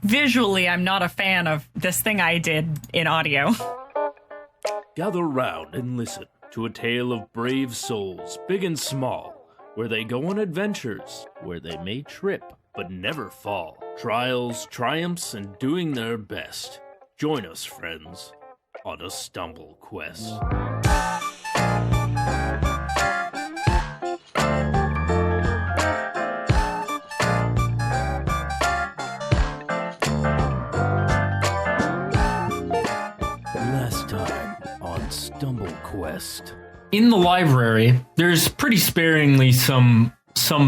visually, I'm not a fan of this thing I did in audio. Gather round and listen to a tale of brave souls, big and small, where they go on adventures, where they may trip but never fall. Trials, triumphs, and doing their best. Join us, friends, on a stumble quest. Last time on Stumble Quest. In the library, there's pretty sparingly some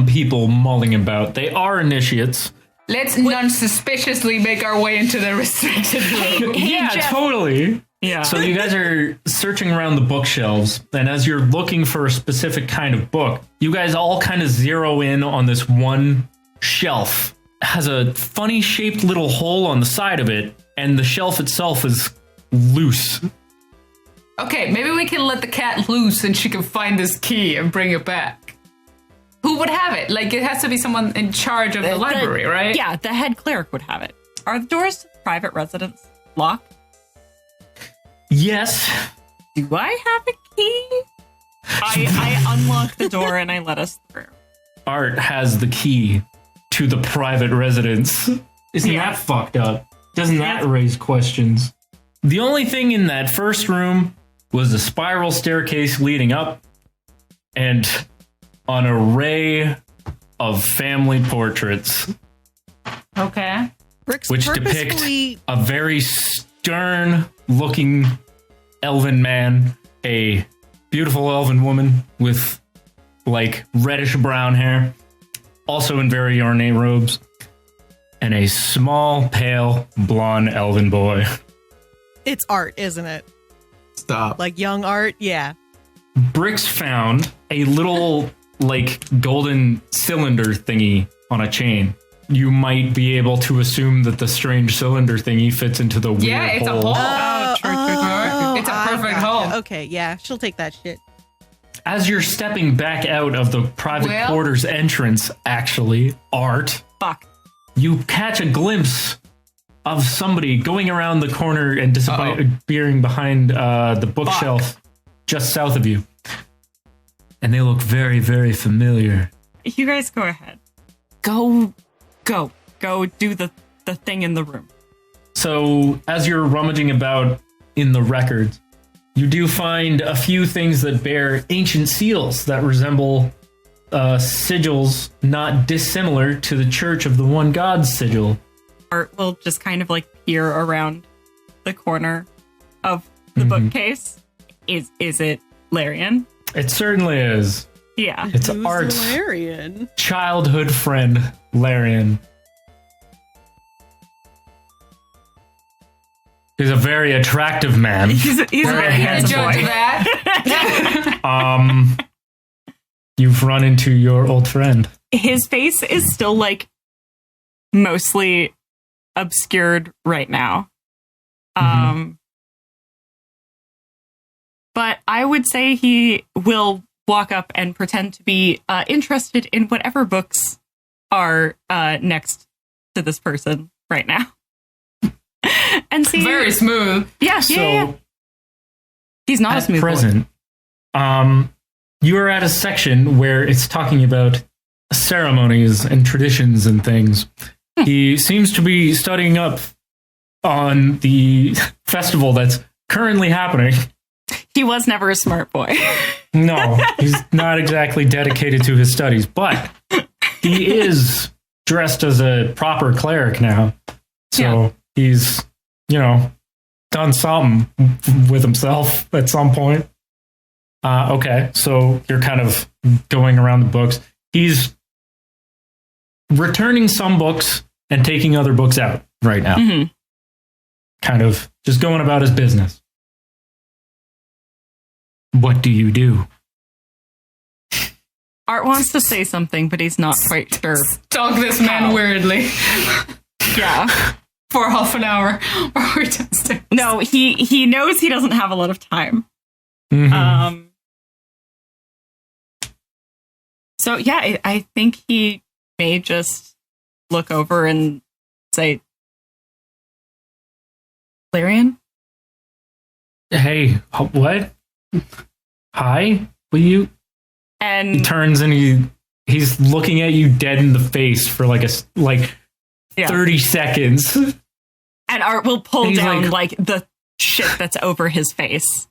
people mulling about. They are initiates. Let's non-suspiciously make our way into the restricted room. Yeah, Jeph. totally. Yeah. So you guys are searching around the bookshelves, and as you're looking for a specific kind of book, you guys all kind of zero in on this one shelf. It has a funny shaped little hole on the side of it, and the shelf itself is loose. Okay, maybe we can let the cat loose and she can find this key and bring it back. Who would have it? Like, it has to be someone in charge of the library, right? Yeah, the head cleric would have it. Are the doors to the private residence locked? Yes. Do I have a key? I unlock the door and I let us through. Art has the key to the private residence. Isn't that fucked up? Doesn't that raise questions? The only thing in that first room was a spiral staircase leading up and an array of family portraits. Okay. Brix Which purposefully depict a very stern-looking elven man, a beautiful elven woman with, like, reddish-brown hair, also in very ornate robes, and a small, pale, blonde elven boy. It's art, isn't it? Stop. Like young art, yeah. Brix found a little, like, golden cylinder thingy on a chain. You might be able to assume that the strange cylinder thingy fits into the weird Yeah, it's a hole. hole. It's a I perfect gotcha. hole. Okay, yeah, she'll take that shit. As you're stepping back out of the private quarters entrance, actually, Art, Fuck. you catch a glimpse of somebody going around the corner and disappearing behind the bookshelf just south of you. And they look very, very familiar. You guys go ahead. Go do the thing in the room. So, as you're rummaging about in the records, you do find a few things that bear ancient seals that resemble sigils not dissimilar to the Church of the One God sigil. Art will just kind of like peer around the corner of the bookcase. Is it Larian? It certainly is. Yeah. It's Who's Art's Larian? childhood friend, Larian. He's a very attractive man. He's a Very handsome Judge boy. that. You've run into your old friend. His face is still like mostly obscured right now. But I would say he will walk up and pretend to be interested in whatever books are next to this person right now. And see, Very smooth. yeah. He's not a At smooth boy. present, you are at a section where it's talking about ceremonies and traditions and things. He seems to be studying up on the festival that's currently happening. He was never a smart boy. No, he's not exactly dedicated to his studies, but he is dressed as a proper cleric now. So he's, done something with himself at some point. Okay, so you're kind of going around the books. He's returning some books and taking other books out right now. Kind of just going about his business. What do you do? Art wants to say something, but he's not quite sure. Talk this man weirdly Yeah. for half an hour while we're downstairs. No, he knows he doesn't have a lot of time. So yeah, I think he may just look over and say, Larian? Hey, what? Hi? Will you? He And turns and he's looking at you dead in the face for like 30 seconds. and Art will pull And he's down like the shit that's over his face.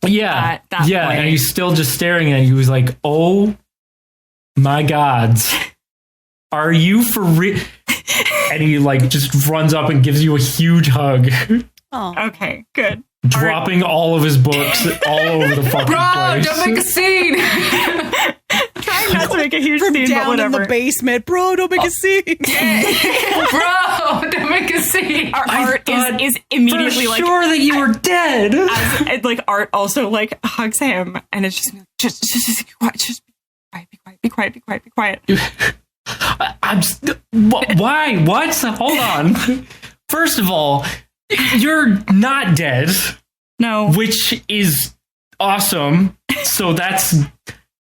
Yeah. At that point. And he's still just staring at you. He was like, oh my gods. Are you for real? And he like just runs up and gives you a huge hug, Oh, Okay, good. dropping all of his books all over the fucking Bro, place. don't make a scene. Trying not to make a huge from scene, but down in whatever. the basement, bro. Don't make a scene. Bro, don't make a scene. Art thought is For immediately like sure that you were dead. and like Art also like hugs him and it's just be quiet, be quiet. I'm why? What? Hold on. First of all, you're not dead, No. which is awesome. So that's.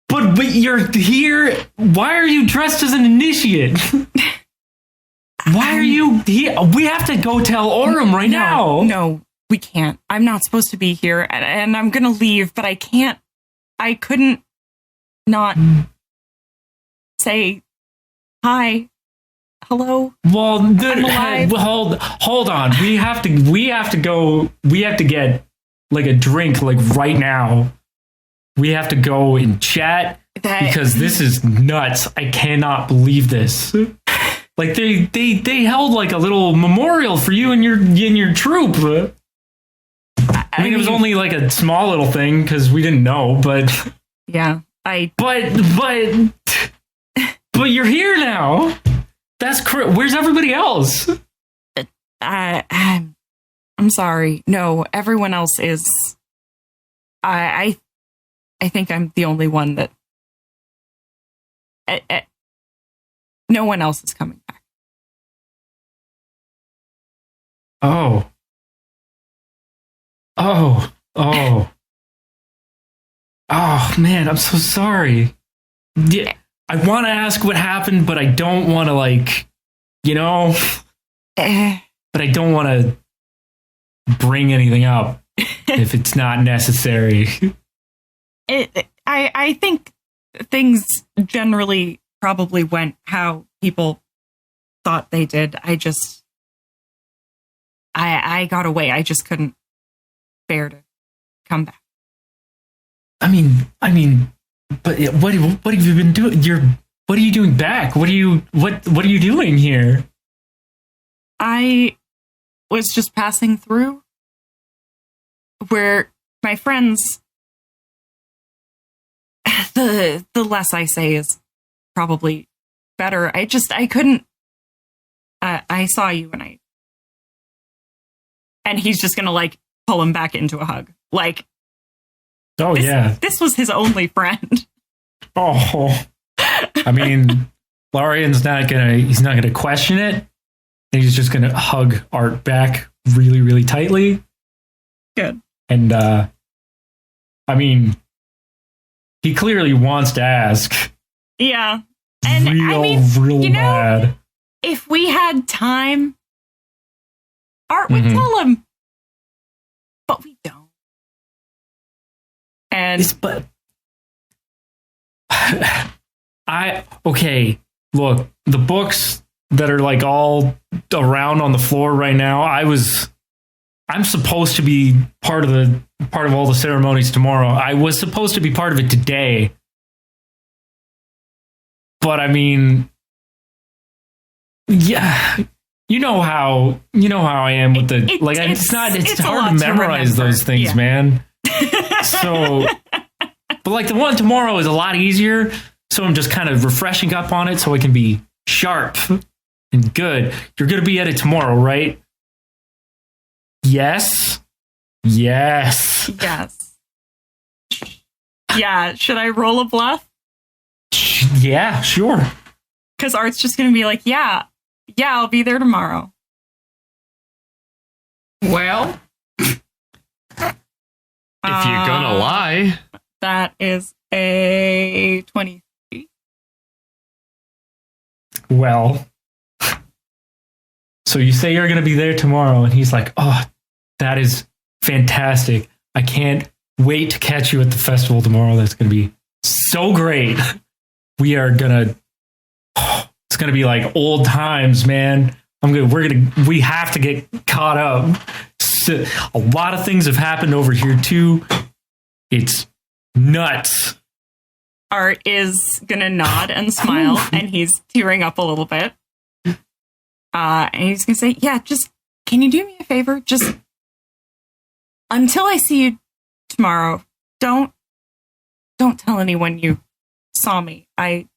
But you're here. Why are you dressed as an initiate? Why are you here? We have to go tell Aurum right now. No, we can't. I'm not supposed to be here and I'm gonna leave, but I can't. I couldn't not say hi. Hello. Well, I'm alive. hold on. We have to go. We have to get like a drink like right now. We have to go and chat because this is nuts. I cannot believe this. Like they held like a little memorial for you and your troop. I mean, it was only like a small little thing because we didn't know, but yeah. but you're here now. That's correct. Where's everybody else? I'm sorry. No, everyone else is. I think I'm the only one that. No one else is coming back. Oh, man, I'm so sorry. Yeah, I want to ask what happened, but I don't want to but I don't want to bring anything up if it's not necessary. I think things generally probably went how people thought they did. I got away. I just couldn't bear to come back. I mean, but what have you been doing? What are you doing back? What are you doing here? I was just passing through where my friends. The less I say is probably better. I couldn't. I saw you and he's just gonna like pull him back into a hug. Like, this was his only friend. Oh, I mean, Larian's not gonna question it. He's just gonna hug Art back really, really tightly. Good. And I mean, he clearly wants to ask. Yeah. And real bad. If we had time, Art would tell him. But we don't. And look, the books that are like all around on the floor right now, I'm supposed to be part of all the ceremonies tomorrow. I was supposed to be part of it today. But I mean, yeah, you know how I am with it's hard to memorize those things, man. So, but like the one tomorrow is a lot easier. So I'm just kind of refreshing up on it so I can be sharp and good. You're going to be at it tomorrow, right? Yes. Yeah. Should I roll a bluff? Yeah, sure. Because Art's just going to be like, yeah, I'll be there tomorrow. Well, If you're gonna lie. That is a 23. Well, so you say you're going to be there tomorrow, and he's like, oh, That is fantastic. I can't wait to catch you at the festival tomorrow. That's going to be so great. We are going to, it's going to be like old times, man. We have to get caught up. So, a lot of things have happened over here too. It's nuts. Art is going to nod and smile, and he's tearing up a little bit. And he's going to say, yeah, just, can you do me a favor? Just, until I see you tomorrow, don't tell anyone you saw me. I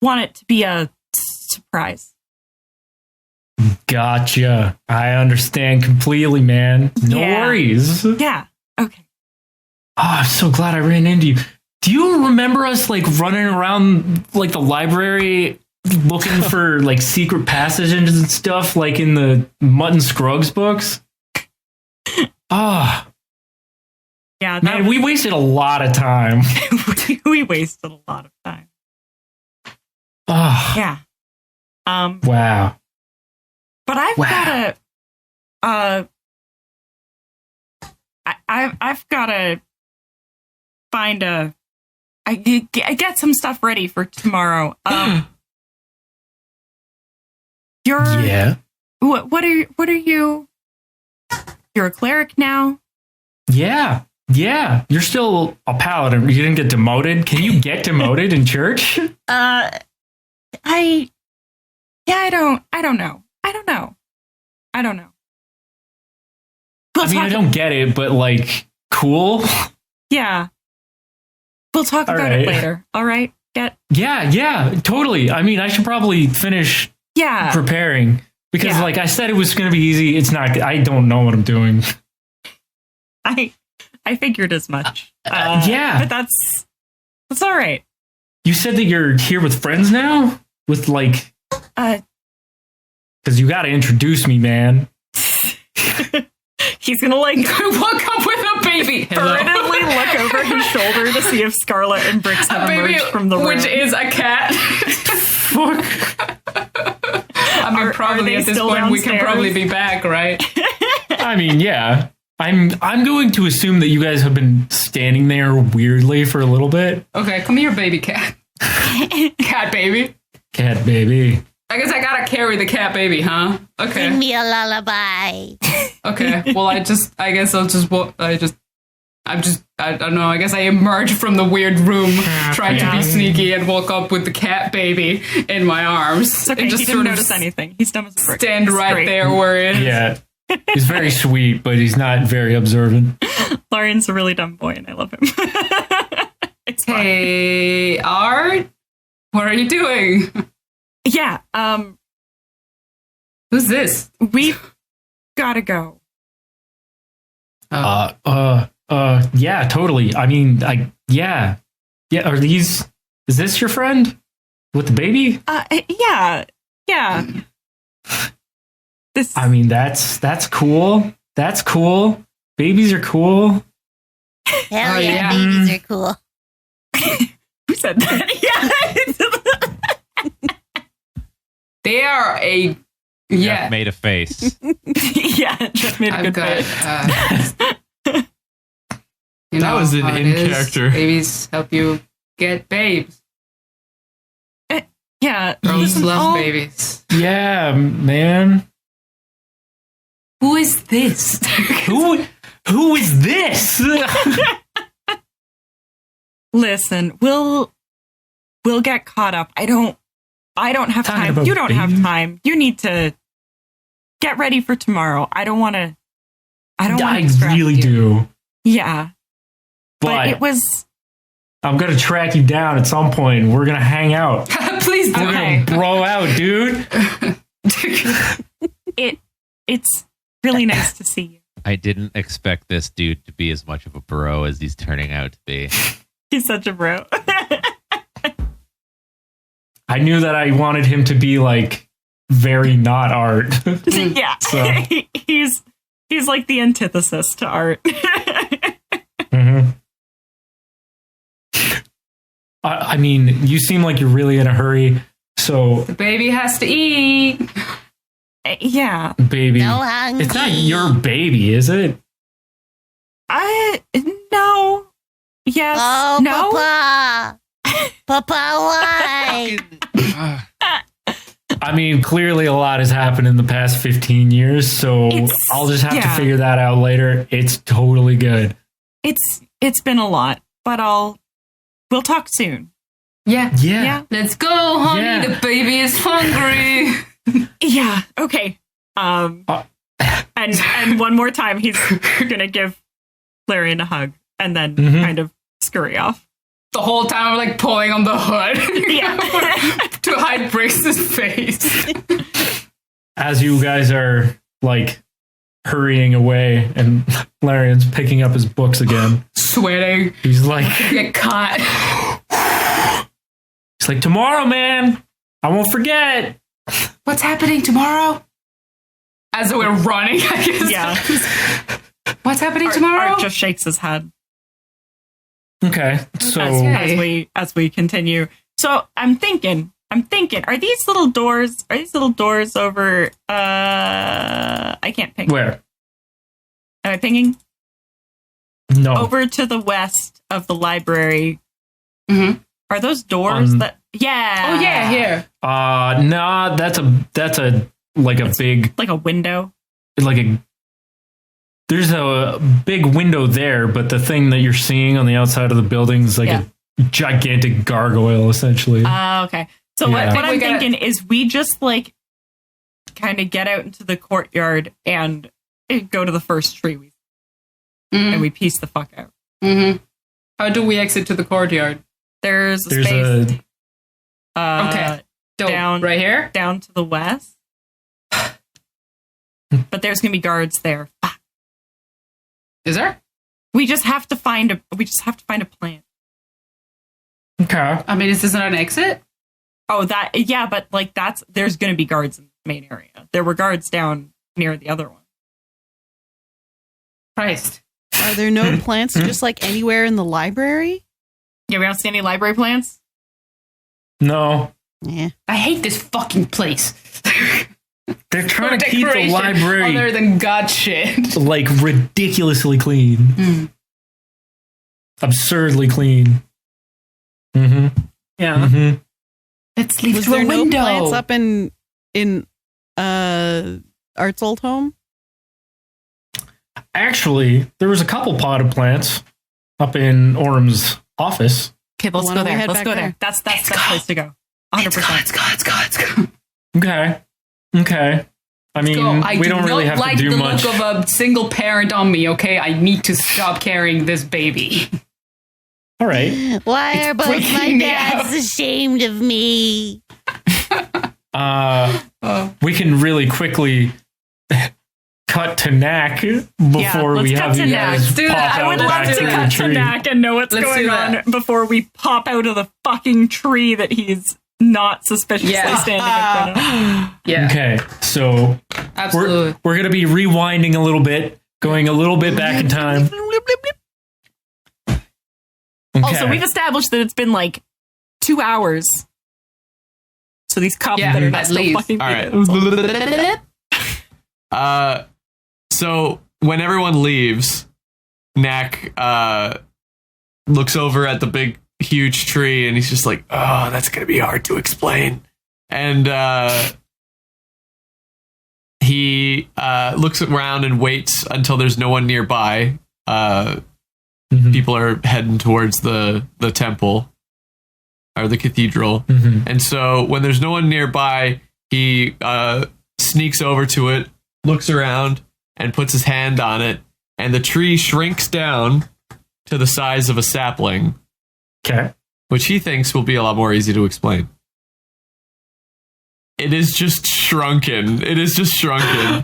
want it to be a surprise. Gotcha. I understand completely, man. No worries. Yeah. Okay. Oh, I'm so glad I ran into you. Do you remember us like running around like the library looking for like secret passages and stuff like in the Mutton Scruggs books? Ah. Yeah, man, we wasted a lot of time. we wasted a lot of time. Oh. Yeah. Wow. But I've got to I've got to find I get some stuff ready for tomorrow. What are you? You're a cleric now? Yeah. You're still a paladin. You didn't get demoted. Can you get demoted in church? I don't know. I don't get it, but like, cool. Yeah. We'll talk about it later. All right. Yeah, totally. I mean, I should probably finish preparing because like I said, it was going to be easy. It's not, I don't know what I'm doing. I figured as much. But that's all right. You said that you're here with friends now with like, because you got to introduce me, man. He's gonna like walk up with a baby, furtively look over his shoulder to see if Scarlett and Brix have emerged from the room, which is a cat. Fuck. I mean, probably at this point downstairs? We can probably be back, right? I mean, yeah. I'm going to assume that you guys have been standing there weirdly for a little bit. Okay, come here, baby cat. Cat baby. Cat baby. I guess I gotta carry the cat baby, huh? Okay. Sing me a lullaby. Okay. Well, I don't know. I guess I emerged from the weird room, tried to be sneaky, and woke up with the cat baby in my arms. It's okay. And just he didn't notice anything. He's dumb as a brick. Stand right there where it is. Yeah. He's very sweet, but he's not very observant. Larian's a really dumb boy, and I love him. Hey, Art, what are you doing? Yeah. Who's this? We've gotta go. Yeah, totally. I mean, yeah. Are these? Is this your friend with the baby? Yeah. This. I mean, that's cool. That's cool. Babies are cool. Hell yeah, babies are cool. Who said that? Yeah. They are a Jeph made a face. Yeah, Jeph made a good face. That was an in-character. Babies help you get babes. Yeah. Girls love babies. Yeah, man. Who is this? Who is this? Listen, we'll get caught up. I don't have time. You don't have time. You need to get ready for tomorrow. I really do. Yeah. But it was. I'm going to track you down at some point. We're going to hang out. Please do. We're going to bro out, dude. It's really nice to see you. I didn't expect this dude to be as much of a bro as he's turning out to be. He's such a bro. I knew that I wanted him to be like very not Art. Yeah. So. He's like the antithesis to Art. Mm-hmm. I mean, you seem like you're really in a hurry, so... The baby has to eat. Yeah. baby. No hungry. It's not your baby, is it? No. Yes. Oh, no. Papa. Papa, why? I mean, clearly a lot has happened in the past 15 years, so I'll just have to figure that out later. It's totally good. It's been a lot, but we'll talk soon. Yeah. Let's go, honey. Yeah. The baby is hungry. Yeah. Okay. And one more time, he's gonna give Larian a hug and then kind of scurry off. The whole time I'm like pulling on the hood to hide Brix's face. As you guys are like hurrying away and Larian's picking up his books again. Sweating. He's like, Get caught. he's like, tomorrow, man, I won't forget. What's happening tomorrow? As we're running, I guess. Yeah. What's happening tomorrow? Art just shakes his head Okay, so as we continue. So I'm thinking, are these little doors over I can't ping. where? Am I pinging? No. Over to the west of the library. Mm-hmm. Are those doors that yeah. Oh yeah, here. Nah, that's a big, Like a window. there's a big window there, but the thing that you're seeing on the outside of the building is like a gigantic gargoyle, essentially. Okay. So Yeah. what I'm thinking is we just like kind of get out into the courtyard and go to the first tree and we piece the fuck out. Mm-hmm. How do we exit to the courtyard? There's a space. Okay. Down right here? Down to the west. But there's gonna be guards there. Is there? We just have to find a plan. Okay. I mean, is this not an exit? Oh, but like there's gonna be guards in the main area. There were guards down near the other one. Christ. Are there no plants just like anywhere in the library? Yeah, we don't see any library plants. No. Yeah. I hate this fucking place. They're trying to keep the library other than god shit. like ridiculously clean. Absurdly clean. Mm-hmm. Yeah. Mm-hmm. Let's leave Was through there a no window. plants up in Art's old home? Actually, there was a couple potted plants up in Orm's office. Okay, let's Why go don't we there. head Let's back go there. there? That's the place to go. 100%. Let's go. Okay. I mean, I we do don't really not have like to do the much. look of a single parent on me, okay? I need to stop carrying this baby. All right. Why are both my freaking me dads out. ashamed of me? We can really quickly cut to Knack before let's we cut have to you Knack. guys Do pop that. out I would back love to through the cut to tree. Knack and know what's Let's going do on that. before we pop out of the fucking tree that he's not suspiciously standing in front of. Yeah, Okay, so absolutely. we're going to be rewinding a little bit, going a little bit back in time. Okay. Also, we've established that it's been like 2 hours. So these cops Yeah, better not at still least. fucking All right. So when everyone leaves, Knack looks over at the big, huge tree, and he's just like, "Oh, that's gonna be hard to explain." And he looks around and waits until there's no one nearby. People are heading towards the temple or the cathedral, and so when there's no one nearby, he sneaks over to it, looks around, and puts his hand on it, and the tree shrinks down to the size of a sapling, Okay. which he thinks will be a lot more easy to explain. It is just shrunken.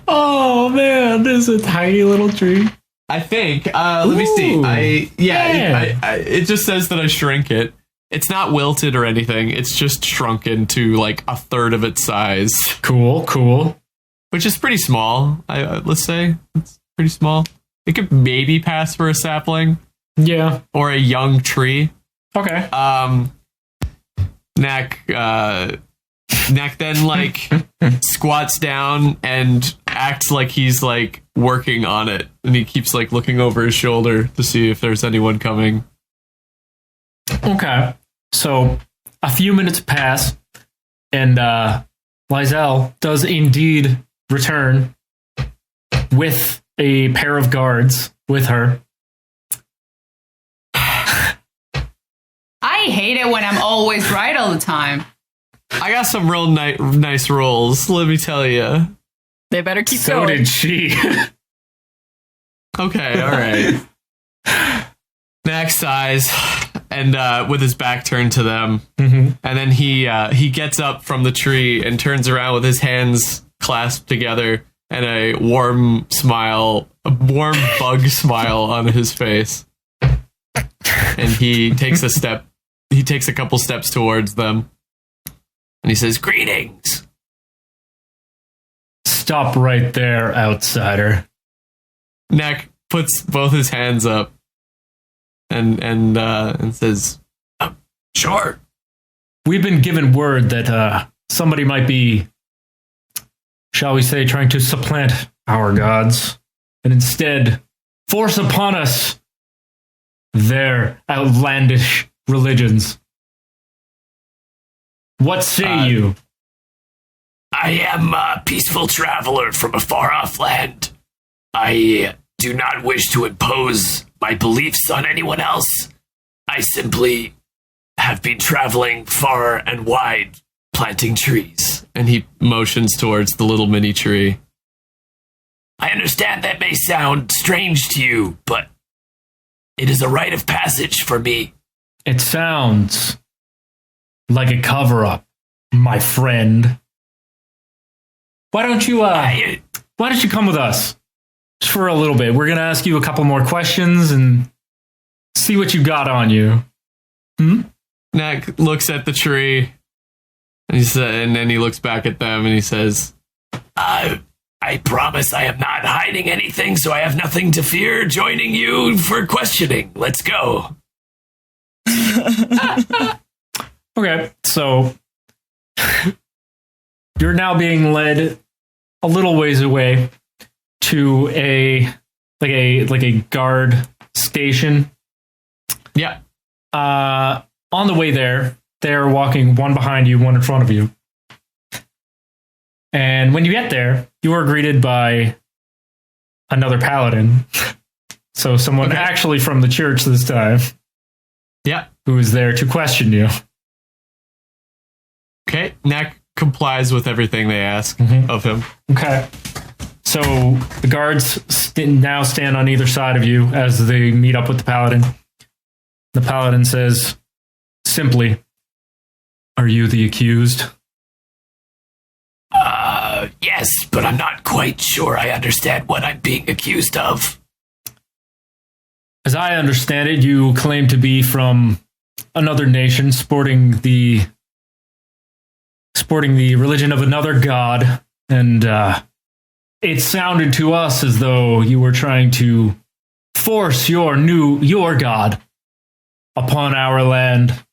Oh man, this is a tiny little tree. I think. Let me see. It just says that I shrink it. It's not wilted or anything. It's just shrunken to like a third of its size, Cool. which is pretty small. Let's say it's pretty small. It could maybe pass for a sapling Yeah. or a young tree. Okay. Knack Knack then like squats down and acts like he's like working on it, and he keeps like looking over his shoulder to see if there's anyone coming. Okay. So a few minutes pass, and Lizelle does indeed return with a pair of guards with her. I hate it when I'm always right all the time. I got some real nice rolls, let me tell you. They better keep So going. did she. Okay, all right. Knack sighs, and with his back turned to them, and then he gets up from the tree and turns around with his hands clasped together and a warm bug smile on his face. And he takes a couple steps towards them, and he says, "Greetings." Stop right there, outsider. Knack puts both his hands up and says, "Sure." We've been given word that somebody might be, shall we say, trying to supplant our gods and instead force upon us their outlandish religions. What say you? I am a peaceful traveler from a far-off land. I do not wish to impose my beliefs on anyone else. I simply have been traveling far and wide, planting trees. And he motions towards the little mini tree. I understand that may sound strange to you, but it is a rite of passage for me. It sounds like a cover-up, my friend. Why don't you come with us? Just for a little bit. We're going to ask you a couple more questions and see what you got on you. Knack looks at the tree, and then he looks back at them and he says, I promise I am not hiding anything, so I have nothing to fear joining you for questioning. Let's go. Okay, so you're now being led a little ways away to a guard station. Yeah. On the way there, they're walking one behind you, one in front of you. And when you get there, you are greeted by another paladin. So someone actually from the church this time. Yeah. Who is there to question you. Okay. Knack complies with everything they ask of him. Okay. So the guards now stand on either side of you as they meet up with the paladin. The paladin says, simply, "Are you the accused?" Yes, but I'm not quite sure I understand what I'm being accused of. As I understand it, you claim to be from another nation sporting the religion of another god, and it sounded to us as though you were trying to force your god upon our land,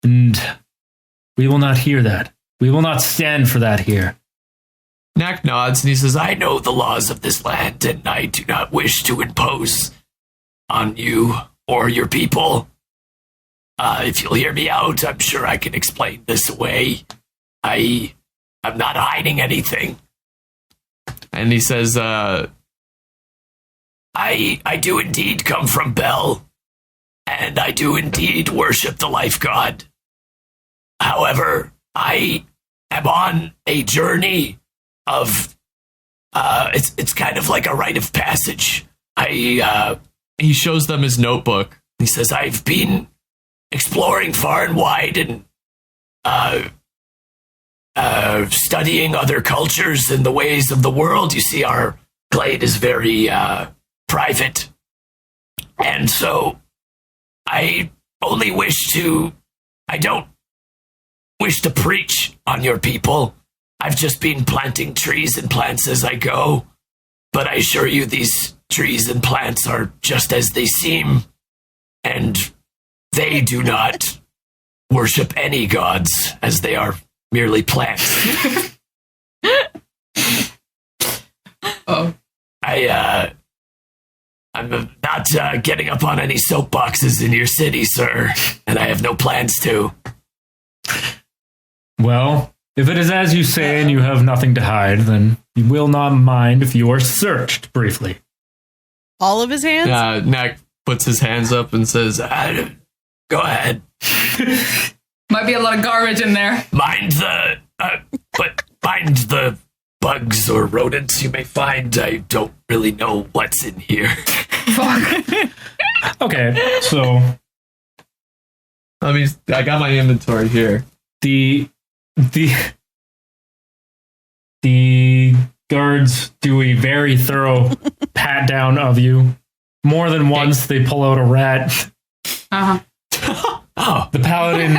and we will not hear that. We will not stand for that here. Knack nods and he says, I know the laws of this land, and I do not wish to impose on you or your people. If you'll hear me out, I'm sure I can explain this away. I'm not hiding anything. And he says, I do indeed come from Bel, and I do indeed worship the life god. However, I am on a journey of, it's kind of like a rite of passage. he shows them his notebook. He says, I've been exploring far and wide and studying other cultures and the ways of the world. You see, our glade is very private. And so I don't wish to preach on your people. I've just been planting trees and plants as I go. But I assure you, these trees and plants are just as they seem. And they do not worship any gods, as they are merely plants. Oh. I'm not getting up on any soapboxes in your city, sir, and I have no plans to. Well, if it is as you say and you have nothing to hide, then you will not mind if you are searched briefly. All of his hands? Knack puts his hands up and says, go ahead. Might be a lot of garbage in there. Mind the bugs or rodents you may find. I don't really know what's in here. Fuck. Okay, so I got my inventory here. the guards do a very thorough pat down of you. More than once, they pull out a rat. Uh-huh. Oh, The paladin,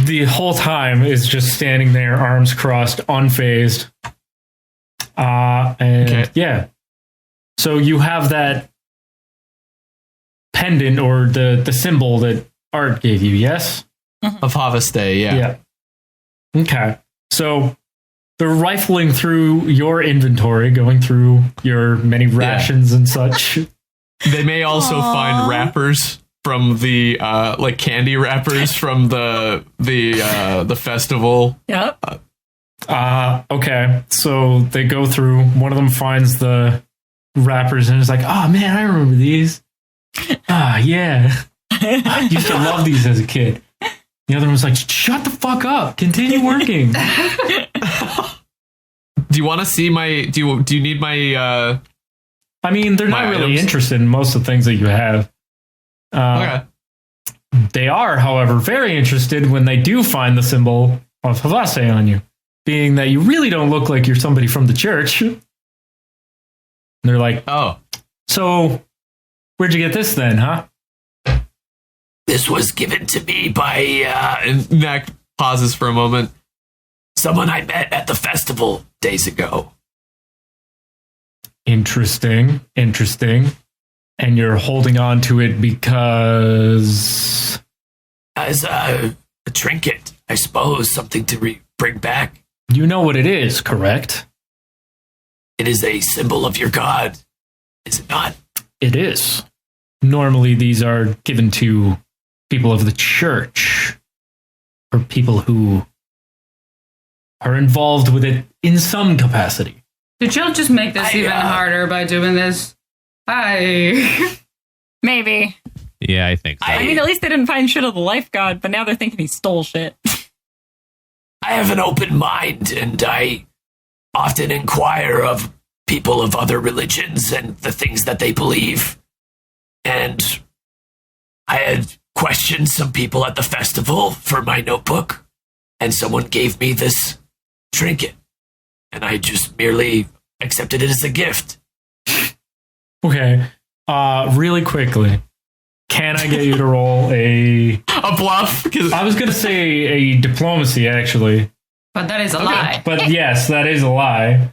the whole time, is just standing there, arms crossed, unfazed. Yeah. So you have that pendant or the symbol that Art gave you, yes? Of Havastay, yeah. Okay. So they're rifling through your inventory, going through your many rations and such. They may also find wrappers from the like candy wrappers from the festival. Yep. Okay. So they go through. One of them finds the wrappers and is like, "Oh man, I remember these. Yeah, I used to love these as a kid." The other one's like, "Shut the fuck up. Continue working." Do you want to see my? Do you need my? I mean, they're not My really items? interested in most of the things that you have. Okay. They are, however, very interested when they do find the symbol of Havase on you, being that you really don't look like you're somebody from the church. And they're like, Oh, "So, where'd you get this then, huh?" this was given to me by and Knack pauses for a moment. someone I met at the festival days ago. Interesting. And you're holding on to it because... As a trinket, I suppose, something to bring back. You know what it is, correct? It is a symbol of your god, is it not? It is. Normally, these are given to people of the church, or people who are involved with it in some capacity. Did y'all just make this even harder by doing this? Maybe. Yeah, I think so. I mean, at least they didn't find shit of the life god, but now they're thinking he stole shit. I have an open mind, and I often inquire of people of other religions and the things that they believe. And I had questioned some people at the festival for my notebook, and someone gave me this trinket, and I just merely accepted it as a gift. Okay. Really quickly, can I get you to roll a bluff? I was going to say a diplomacy, actually. But that is a lie. But yes, that is a lie.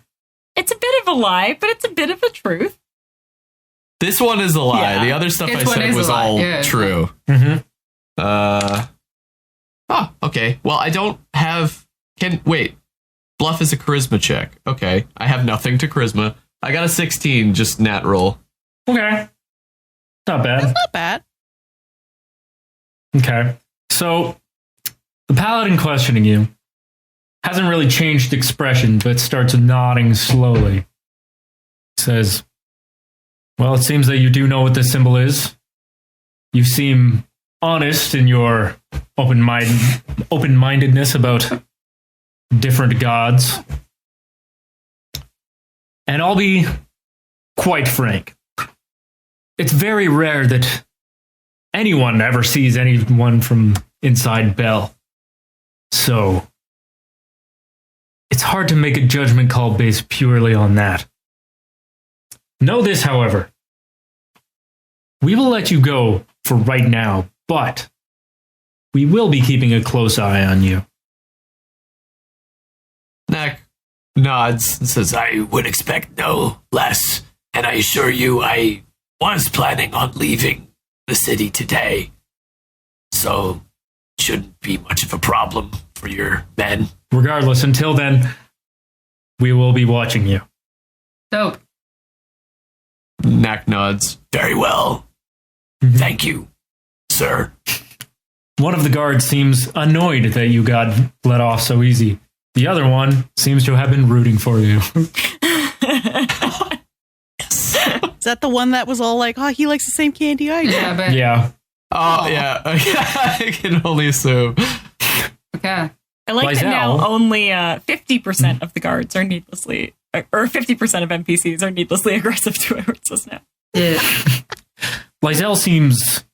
It's a bit of a lie, but it's a bit of a truth. This one is a lie. Yeah. The other stuff This I one said is a was lie. all Yeah, true. Mm-hmm. Okay. Well, I don't have. Wait. Bluff is a charisma check. Okay. I have nothing to charisma. I got a 16, just nat roll. Okay. Not bad. That's not bad. Okay. So the paladin questioning you hasn't really changed expression, but starts nodding slowly. Says, "Well, it seems that you do know what this symbol is. You seem honest in your open-mindedness about different gods. And I'll be quite frank. It's very rare that anyone ever sees anyone from inside Bell. So it's hard to make a judgment call based purely on that. Know this, however. We will let you go for right now, but we will be keeping a close eye on you." Knack nods and says, I would expect no less, and I assure you I was planning on leaving the city today, so shouldn't be much of a problem for your men. regardless, until then, we will be watching you. Dope. Knack nods. Very well. Thank you, sir. One of the guards seems annoyed that you got let off so easy. The other one seems to have been rooting for you. Is that the one that was all like, oh, he likes the same candy I do? Yeah, but Yeah. Oh, yeah. I can only assume. okay. I like that Lysel. now only 50% of the guards are needlessly, or 50% of NPCs are needlessly aggressive towards us now. Yeah. Lysel seems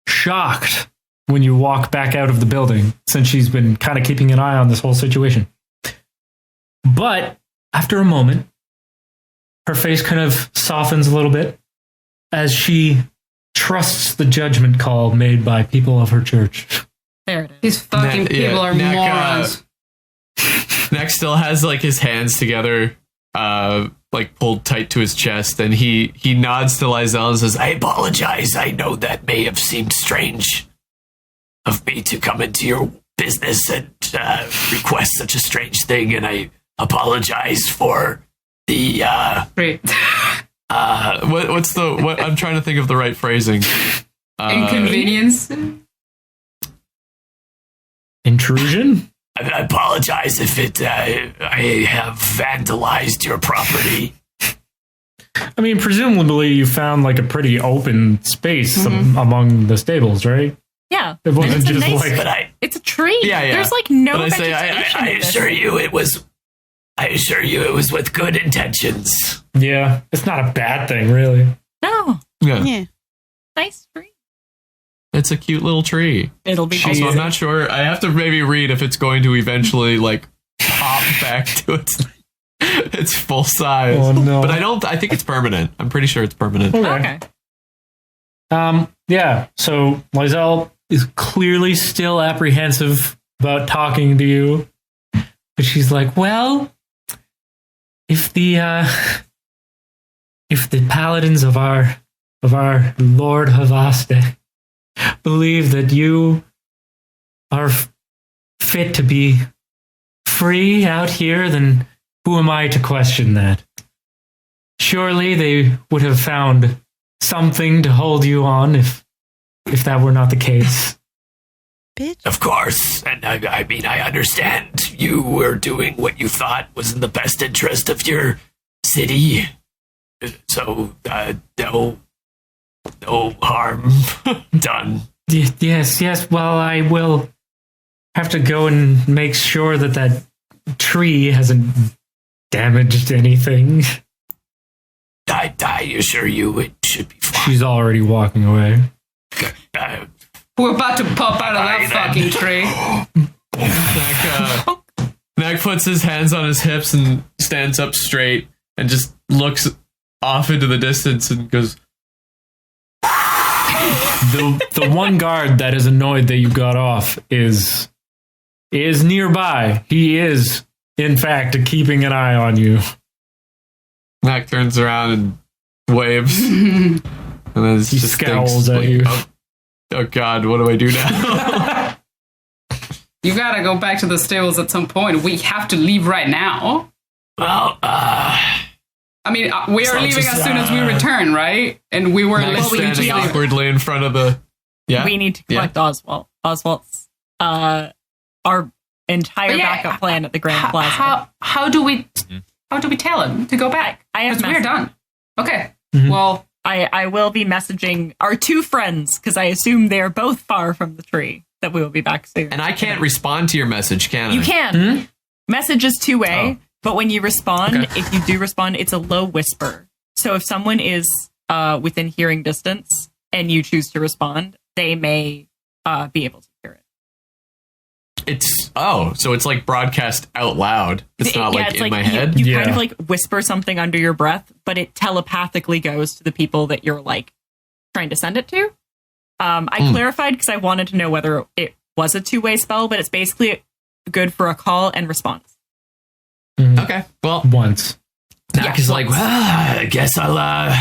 shocked when you walk back out of the building, since she's been kind of keeping an eye on this whole situation. But after a moment, her face kind of softens a little bit as she trusts the judgment call made by people of her church. There it is. These fucking Knack- yeah, people are Knack, morons. Knack still has like his hands together, like pulled tight to his chest, and he nods to Lysel and says, I apologize. I know that may have seemed strange of me to come into your business and request such a strange thing, and I apologize for the Great. what I'm trying to think of the right phrasing. Inconvenience. Intrusion? I apologize if I have vandalized your property. I mean, presumably you found like a pretty open space among the stables, right? Yeah. It wasn't It's a just nice- like... But It's a tree. Yeah, yeah. There's like no But I say, vegetation. I in this. assure you it was. I assure you it was with good intentions. Yeah, it's not a bad thing, really. No. Yeah, Yeah. Nice tree. it's a cute little tree. It'll be Also, nice. I'm not sure. I have to maybe read if it's going to eventually like pop back to its full size. Oh, no. But I think it's permanent. I'm pretty sure it's permanent. Okay. Yeah, so Lysel is clearly still apprehensive about talking to you. But she's like, well, if the paladins of our Lord Havaste believe that you are fit to be free out here, then who am I to question that? Surely they would have found something to hold you on if that were not the case. Bitch. Of course, and I mean I understand you were doing what you thought was in the best interest of your city. So no harm done. Yes. Well, I will have to go and make sure that tree hasn't damaged anything. I assure you it should be fine. She's already walking away. We're about to pop out of that fucking tree. Knack puts his hands on his hips and stands up straight and just looks off into the distance and goes. The one guard that is annoyed that you got off is nearby. He is, in fact, keeping an eye on you. Knack turns around and waves, and then He just scowls thinks, at like, you. Oh God, what do I do now? You gotta go back to the stables at some point. We have to leave right now. Well, I mean, we are So leaving just, as soon as we return, right? And we were Knack's literally standing just awkwardly in front of the. Yeah, We need to collect Oswalt. Oswalt's our entire But yeah, backup plan at the Grand Plaza. How do we tell him to go back? I have Because we're done. Okay. Mhm. Well, I will be messaging our two friends because I assume they're both far from the tree that we will be back soon. and I can't respond to your message, can I? You can. Message is two-way, Oh. but when you respond, Okay. if you do respond, it's a low whisper. So if someone is within hearing distance and you choose to respond, they may be able to hear it. So it's like broadcast out loud. It's not Yeah, like it's in my you- head. You kind Yeah. of like whisper something under your breath, but it telepathically goes to the people that you're like trying to send it to. I clarified because I wanted to know whether it was a two-way spell, but it's basically good for a call and response. Okay, well, Once. Knack is like, well, I guess I'll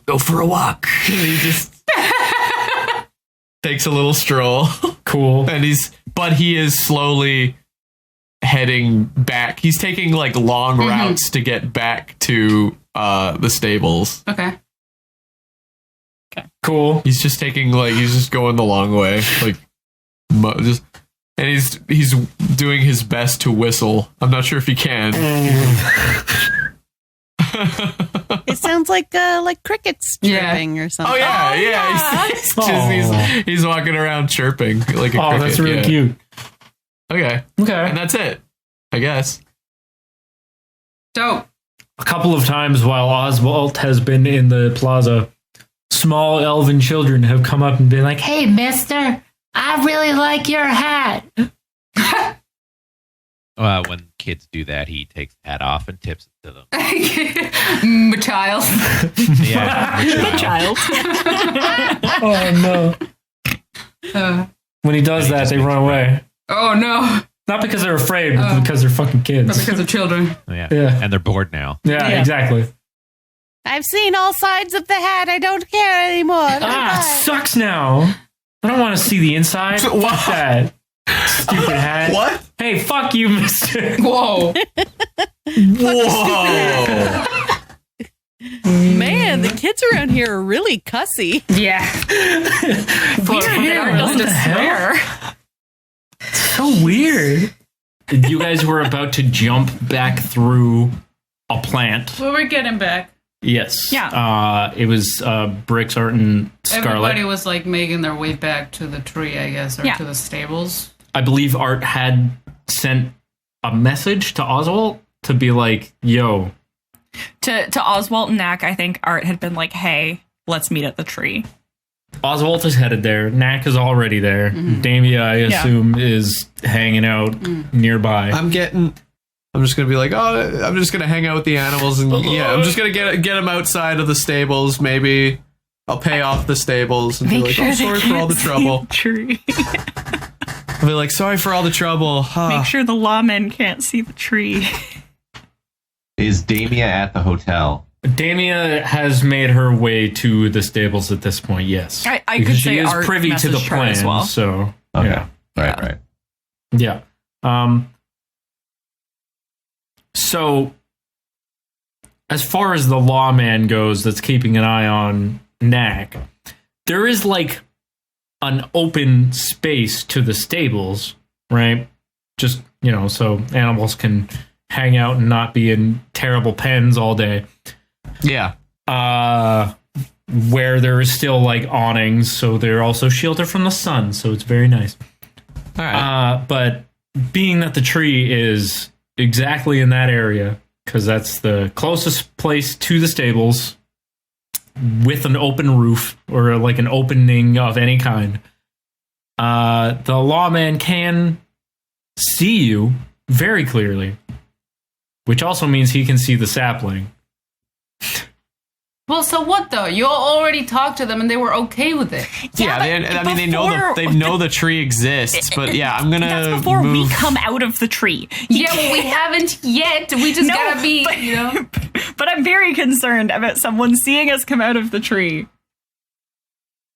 go for a walk. he just takes a little stroll, Cool. and he's but he is slowly heading back. He's taking like long routes to get back to the stables. Okay. Cool. He's just taking he's just going the long way, and he's doing his best to whistle. I'm not sure if he can. It sounds like crickets chirping or something. Oh yeah. He's walking around chirping like a cricket. That's really cute. Okay. And that's it, I guess. Dope. A couple of times while Oswalt has been in the plaza, small elven children have come up and been like, Hey, mister, I really like your hat. When kids do that, he takes the hat off and tips it to them. My child. Yeah, The child. oh no. When he does that, they run away. Oh no. Not because they're afraid, but because they're fucking kids. But because of children. Yeah. Yeah. And they're bored now. Yeah, exactly. I've seen all sides of the hat. I don't care anymore. It sucks now. I don't want to see the inside. Fuck that. Stupid hat. What? Hey, fuck you, mister. Whoa. Whoa. Man, the kids around here are really cussy. Yeah. Weird. They aren't What just the to hell? swear. So weird. You guys were about to jump back through a plant. Well, we're getting back. Yes. Yeah. It was Brix, Art, and Scarlet. Everybody was like making their way back to the tree, I guess, or Yeah. to the stables. I believe Art had sent a message to Oswalt to be like, yo. To Oswalt and Knack, I think Art had been like, hey, let's meet at the tree. Oswalt is headed there. Knack is already there. Damia, I assume, is hanging out nearby. I'm just gonna be like, oh, I'm just gonna hang out with the animals, and I'm just gonna get them outside of the stables. Maybe I'll pay off the stables and be like, oh, sorry for all the trouble. Tree. I'll be like, sorry for all the trouble. Make sure the lawmen can't see the tree. Is Damia at the hotel? Damia has made her way to the stables at this point, yes. I because could she say is Art privy to the messaged her plan, as well. so Okay. yeah. Right. Yeah. So as far as the lawman goes that's keeping an eye on Knack, there is like an open space to the stables, right? Just, so animals can hang out and not be in terrible pens all day. Yeah. Where there is still like awnings, so they're also shielded from the sun, so it's very nice. All right. But being that the tree is exactly in that area, because that's the closest place to the stables with an open roof or like an opening of any kind, the lawman can see you very clearly, which also means he can see the sapling. Well, so what though? You already talked to them and they were okay with it. Yeah, they know the tree exists, but I'm gonna. That's before we come out of the tree. Well, we haven't yet. We just gotta be, But I'm very concerned about someone seeing us come out of the tree.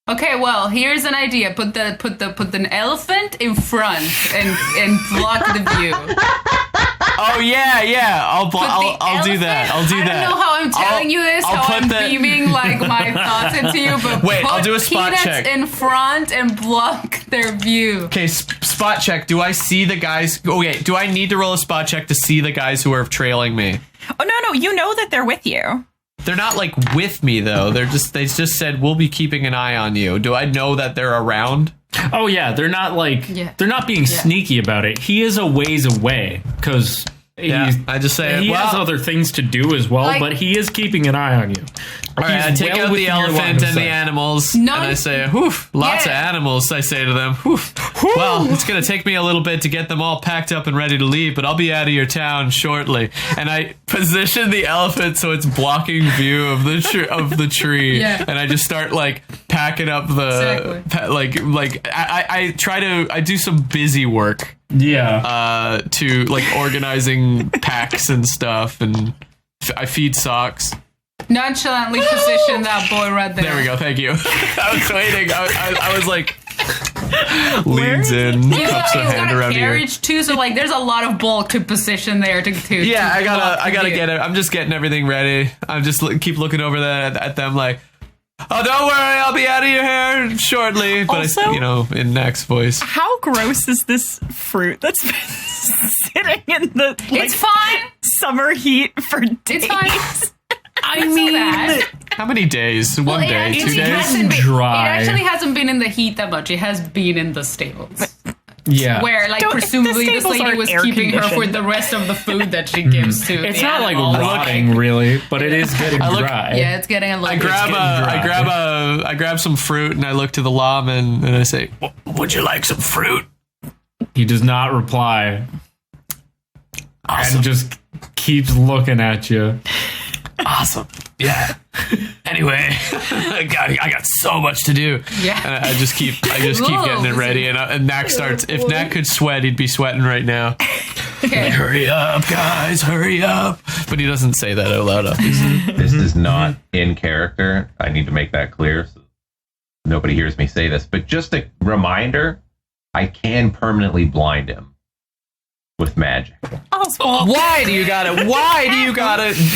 Okay, well, here's an idea. Put an elephant in front and block the view. Oh yeah. I'll do that. I'll do that. I don't know how I'm telling you this. I'm beaming like my thoughts into you. But wait, I'll do a spot check in front and block their view. Okay, spot check. Do I see the guys? Okay, do I need to roll a spot check to see the guys who are trailing me? Oh no, you know that they're with you. They're not like with me though. They just said we'll be keeping an eye on you. Do I know that they're around? Oh yeah, they're not like they're not being sneaky about it. He is a ways away because I just say he has other things to do as well, but he is keeping an eye on you. All right, I take out the elephant and the animals, and I say, lots of animals, I say to them. Well, it's going to take me a little bit to get them all packed up and ready to leave, but I'll be out of your town shortly. And I position the elephant so it's blocking view of the tree, and I just start like packing up the I do some busy work. Yeah. To like organizing packs and stuff, and I feed socks. Nonchalantly position that boy right there. There we go. Thank you. I was waiting. I was like, Leans in, He's cups a hand got a around here. carriage too, so like there's a lot of bulk to position there to Yeah, to I gotta block get it. I'm just getting everything ready. I'm just keep looking over there at them like, oh, don't worry, I'll be out of your hair shortly. But Also- in Knack's voice. How gross is this fruit that's been sitting in the It's fine. summer heat for days? It's fine. I mean, How many days? One Well, day, it 2 days. hasn't been, Dry. It actually hasn't been in the heat that much. It has been in the stables. Yeah. Where, like, Don't- presumably the this stables lady aren't was air keeping her for conditioned. the rest of the food that she gives to It's the not like animals. rotting really, but it is getting dry. Yeah, it's getting a little I bit. grab some fruit and I look to the lawman and I say, "Would you like some fruit?" He does not reply Awesome. and just keeps looking at you. Awesome. Yeah. Anyway, I got so much to do. Yeah. And I just keep getting it ready. And Knack starts. If Knack could sweat, he'd be sweating right now. Okay. Hurry up, guys! Hurry up! But he doesn't say that out loud. Obviously. This is not in character. I need to make that clear so nobody hears me say this. But just a reminder, I can permanently blind him with magic. Oswalt. Why do you gotta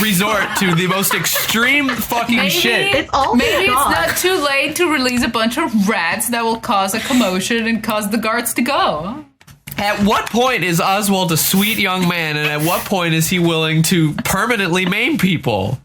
resort to the most extreme fucking shit? It's all Maybe it's dog. not too late to release a bunch of rats that will cause a commotion and cause the guards to go. At what point is Oswald a sweet young man, and at what point is he willing to permanently maim people?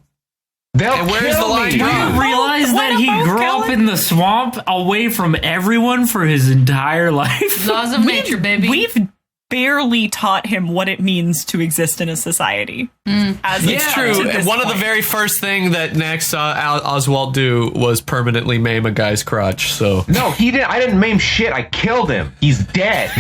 They'll And where's kill the line me. drawn? Realize that he grew up in the swamp away from everyone for his entire life. Laws of nature, baby. We've barely taught him what it means to exist in a society. As It's of true. to this One of the point. very first thing that Knack saw Oswald do was permanently maim a guy's crotch. So No, he didn't. I didn't maim shit. I killed him. He's dead.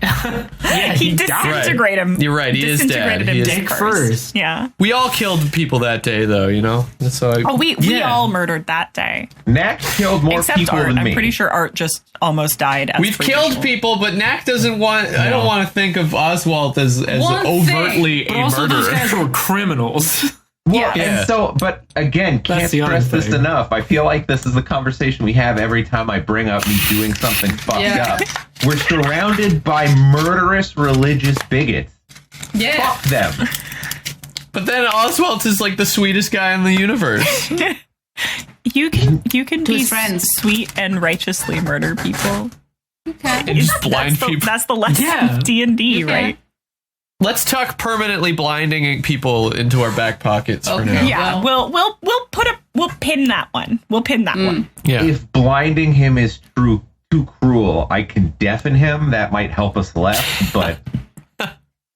Yeah, he disintegrated him. You're right, he is dead. Disintegrated He him is dick first. Yeah. we all killed people that day, though. You know. That's so. Oh, we Yeah. all murdered that day. Knack killed more Except people Art. than I'm me. pretty sure Art just almost died. As We've per killed usual. people, but Knack doesn't want. I don't want to think of Oswald as One overtly But a also, those murderer. guys were criminals. Well, Yeah. and so, but again, can't That's the other stress this thing. enough. I feel like this is the conversation we have every time I bring up me doing something fucked Yeah. up. We're surrounded by murderous religious bigots. Yeah. Fuck them. But then Oswald is like the sweetest guy in the universe. You can be his friends. sweet and righteously murder people. Okay. And just blind That's people. that's the lesson Yeah. of D&D, Okay. right? Let's tuck permanently blinding people into our back pockets for Okay. now. Yeah, we'll pin that one. We'll pin that one. Yeah. If blinding him is too cruel, I can deafen him. That might help us less, but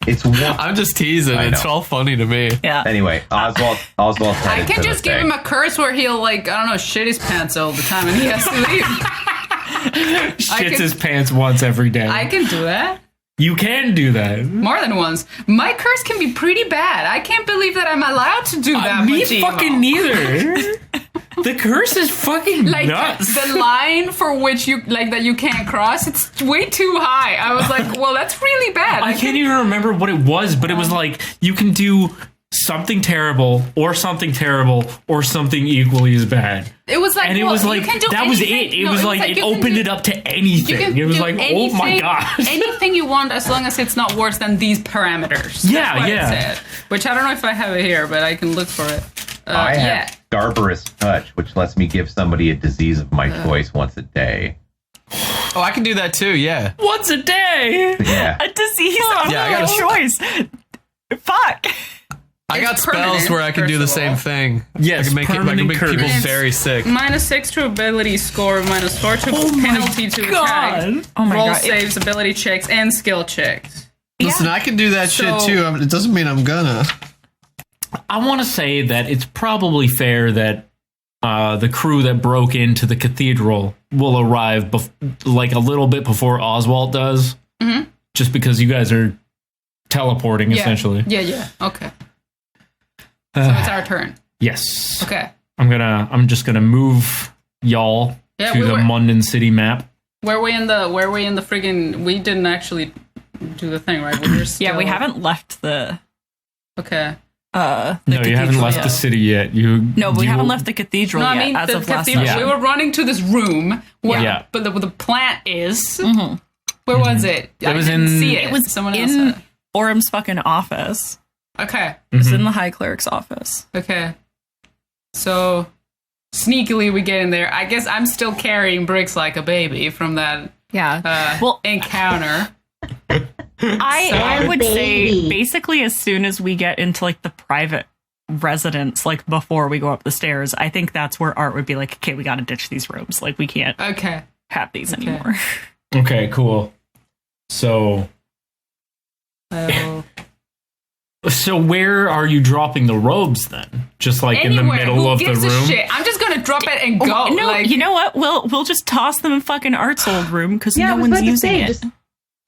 it's one. I'm just teasing. I It's know. all funny to me. Yeah. Anyway, Oswald's I headed can to just the give thing. him a curse where he'll, like, I don't know, shit his pants all the time and he has to leave. Shits his pants once every day. I can do that. You can do that. More than once. My curse can be pretty bad. I can't believe that I'm allowed to do that Me much evil. fucking neither. The curse is fucking Like, nuts. the line for which you, like, that you can't cross, it's way too high. I was like, well, that's really bad. I can't even remember what it was, but it was like you can do something terrible or something equally as bad. It was like, And it well, was you like can do that was it. anything. It No, was like it you can opened do- it up to you anything. can It was do like, oh my anything- gosh. anything you want as long as it's not worse than these parameters. That's Yeah, what it yeah. said. Which I don't know if I have it here, but I can look for it. I yeah. have Barbarous Touch, which lets me give somebody a disease of my choice once a day. Oh, I can do that too. Yeah. Once a day. Yeah. A disease of Yeah, I your gotta- choice. Fuck. I got It's spells permanent, where I can do the first of same all. thing. Yes, I can make permanent people curse. very sick. -6 to ability score, -4 to penalty to attack. Oh my Roll god. saves, ability checks, and skill checks. Listen, I can do that shit So- too. It doesn't mean I'm gonna. I want to say that it's probably fair that the crew that broke into the cathedral will arrive like a little bit before Oswalt does, just because you guys are teleporting essentially. Yeah. Okay. So it's our turn. Yes. Okay. I'm just gonna move y'all Yeah, to we the were- Munden City map. Where we in the friggin'? We didn't actually do the thing, right? We were still, Yeah, we haven't left the. Okay. No, you haven't left the yet. city yet. No, but we haven't left the cathedral No, I yet. mean As the of last cathedral. night. We were running to this room. But the plant is. Where was it? It was didn't in- see it. It was Someone else in had it. Orem's fucking office. Okay. It was in the High Cleric's office. Okay. So sneakily we get in there. I guess I'm still carrying Brix like a baby from that encounter. I would say baby. basically as soon as we get into like the private residence, like before we go up the stairs, I think that's where Art would be like, okay, we got to ditch these rooms. Like we can't have these anymore. Okay, cool. So where are you dropping the robes then? Just like in the middle of the gives a room? shit? I'm just gonna drop it and go. No, like, you know what? We'll just toss them in fucking Art's old room because Yeah, I no was one's about to using say, it. just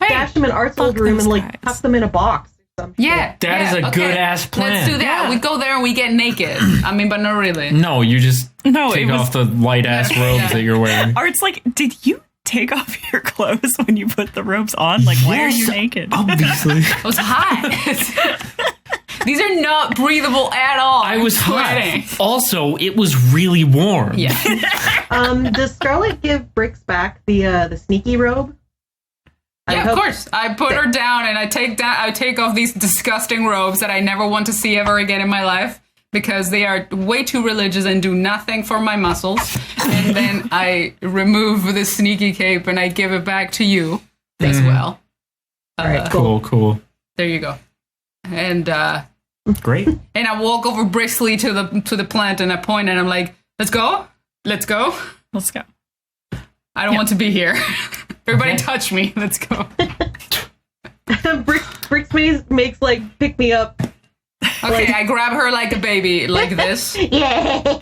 stash them in Art's old fuck room those and guys. tuck them in a box. Or something. Yeah, That is a good-ass plan. Let's do that. Yeah. We go there and we get naked. I mean, but not really. No, you just No, take it was off the light-ass robes that you're wearing. Art's like, did you take off your clothes when you put the robes on? Like, why are you naked? Obviously. I was hot. These are not breathable at all. I was sweating. hot. Also, it was really warm. Yeah. Does Scarlet give Brix back the sneaky robe? Yeah, of course. I put her down and I take off these disgusting robes that I never want to see ever again in my life because they are way too religious and do nothing for my muscles. And then I remove the sneaky cape and I give it back to you as well. All right, Cool. There you go. And Great. and I walk over briskly to the plant and I point and I'm like, let's go. Let's go. I don't want to be here. Everybody touch me. Let's go. Brix makes like pick me up. Okay, I grab her like a baby, like this. Yay!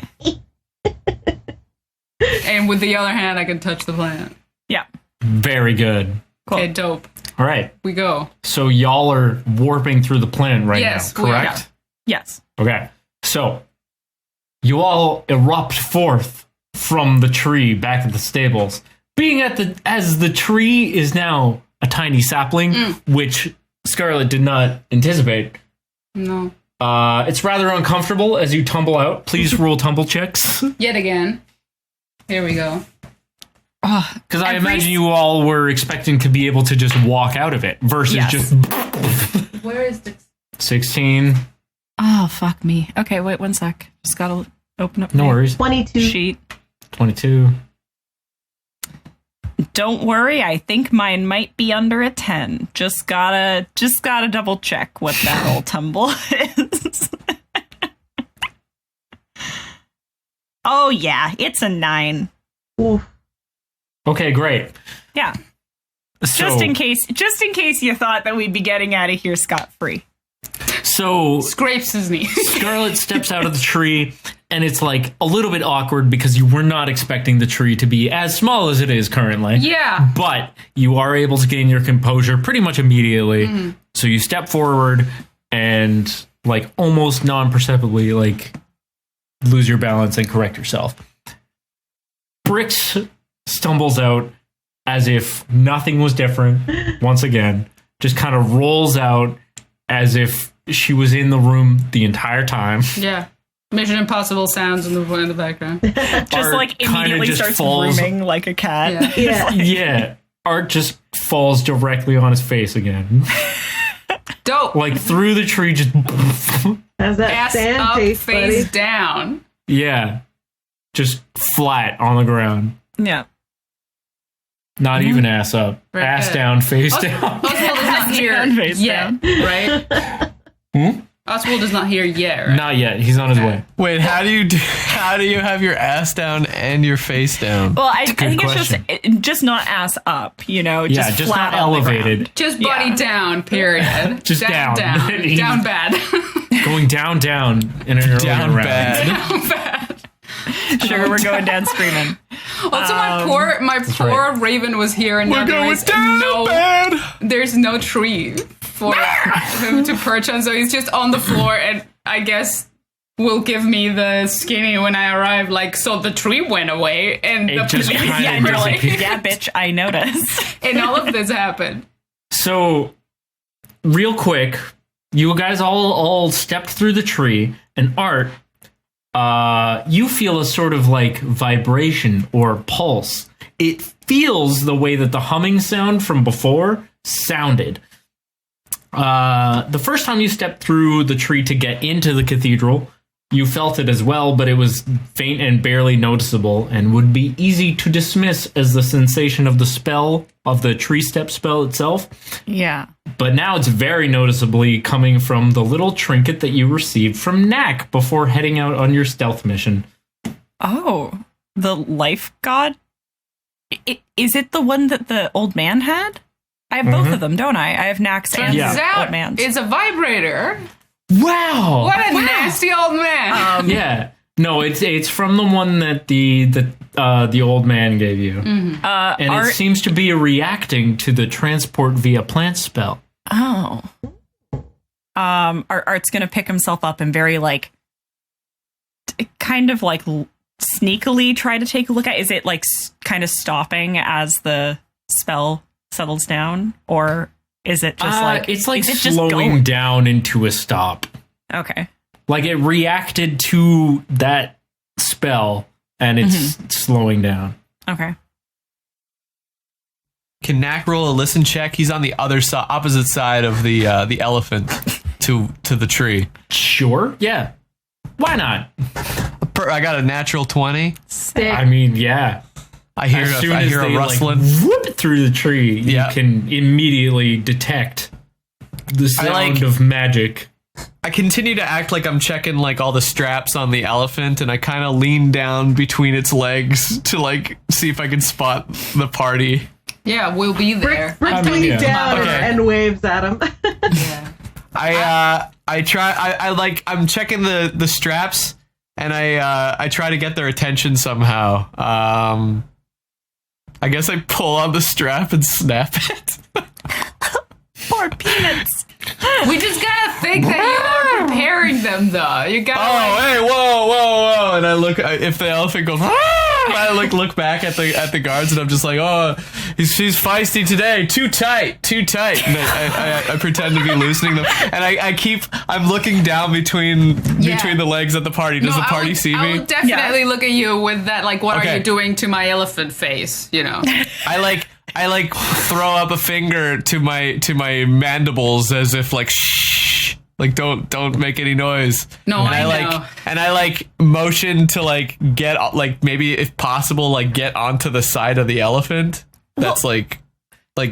And with the other hand, I can touch the plant. Yeah. Very good. Cool. Okay, dope. All right. We go. So y'all are warping through the plant right Yes, now, we are. correct? Yes. Okay. So you all erupt forth from the tree back at the stables. Being as the tree is now a tiny sapling, which Scarlet did not anticipate. No. It's rather uncomfortable as you tumble out. Please roll tumble checks. Yet again. Here we go. Because I imagine you all were expecting to be able to just walk out of it versus just Where is the 16. Oh, fuck me. Okay, wait 1 sec. Just gotta open up No my worries. 22. sheet. 22. Don't worry, I think mine might be under a 10. Just gotta double check what that old tumble is. Oh yeah, it's a 9. Oof. Okay, great. Yeah. So, Just in case you thought that we'd be getting out of here scot-free. So scrapes his knee. Scarlet steps out of the tree, and it's like a little bit awkward because you were not expecting the tree to be as small as it is currently. Yeah. But you are able to gain your composure pretty much immediately. So you step forward and like almost non-perceptibly like lose your balance and correct yourself. Brix stumbles out as if nothing was different once again, just kind of rolls out as if she was in the room the entire time. Yeah. Mission Impossible sounds in the background. Just Art like kinda immediately just starts falls- grooming like a cat. Yeah. Yeah. Art just falls directly on his face again. Dope. Like through the tree, just How's that Ass sand up, taste, face buddy? down. yeah, just flat on the ground. Yeah. Not even ass up, Right. ass down, face down. Oswald is not here down, face yet, right? Oswald is not here yet, right? Not yet. He's on his way. Wait, how do you have your ass down and your face down? Well, I Good think question. it's just not ass up, you know, Yeah, just just flat not on the elevated. ground. Just body down, period. Just down. Down bad. Going down in an earlier Down round. bad. Down bad. Sugar, we're going down screaming. Also, my poor Raven was here, and now there's no tree for him to perch on, so he's just on the floor, and I guess will give me the skinny when I arrive. Like, so the tree went away, and It the just police, kinda Yeah, and you're like, disappeared. yeah, bitch, I noticed. and all of this happened. So, real quick, you guys all stepped through the tree, and Art, you feel a sort of like vibration or pulse. It feels the way that the humming sound from before sounded. The first time you stepped through the tree to get into the cathedral, you felt it as well, but it was faint and barely noticeable and would be easy to dismiss as the sensation of the spell, of the tree step spell itself. Yeah. But now it's very noticeably coming from the little trinket that you received from Knack before heading out on your stealth mission. Oh, the life god? Is it the one that the old man had? I have both of them, don't I? I have Knack's and old man's. It's a vibrator. Wow! What a nasty old man! Yeah. No, it's from the one that the old man gave you. Mm-hmm. And it seems to be reacting to the transport via plant spell. Oh. Art's gonna pick himself up and very like kind of like sneakily try to take a look at. Is it like kind of stopping as the spell settles down, or is it just like it's like just slowing down into a stop? Okay. Like it reacted to that spell and it's slowing down. Okay. Can Knack roll a listen check? He's on the other side, opposite side of the elephant to the tree. Sure. Yeah. Why not? I got a natural 20. Sick. I mean, yeah. I hear a rustling. Like, whoop through the tree. You can immediately detect the sound of magic. I continue to act like I'm checking like all the straps on the elephant, and I kind of lean down between its legs to like see if I can spot the party. Yeah, we'll be there. Brix leans down and waves at him. Yeah. I'm checking the straps, and I try to get their attention somehow. I guess I pull on the strap and snap it. Poor peanuts. We just gotta think that you are preparing them, though. You gotta. Hey, whoa! And I look. If the elephant goes, I look back at the guards, and I'm just like, oh, he's feisty today. Too tight. And I pretend to be loosening them, and I'm looking down between the legs of the party. Does the party see me? I will definitely look at you with that. Like, what are you doing to my elephant face? You know. I throw up a finger to my mandibles as if like shh, like don't make any noise. No, and I know. And I like motion to like get like maybe if possible like get onto the side of the elephant. That's like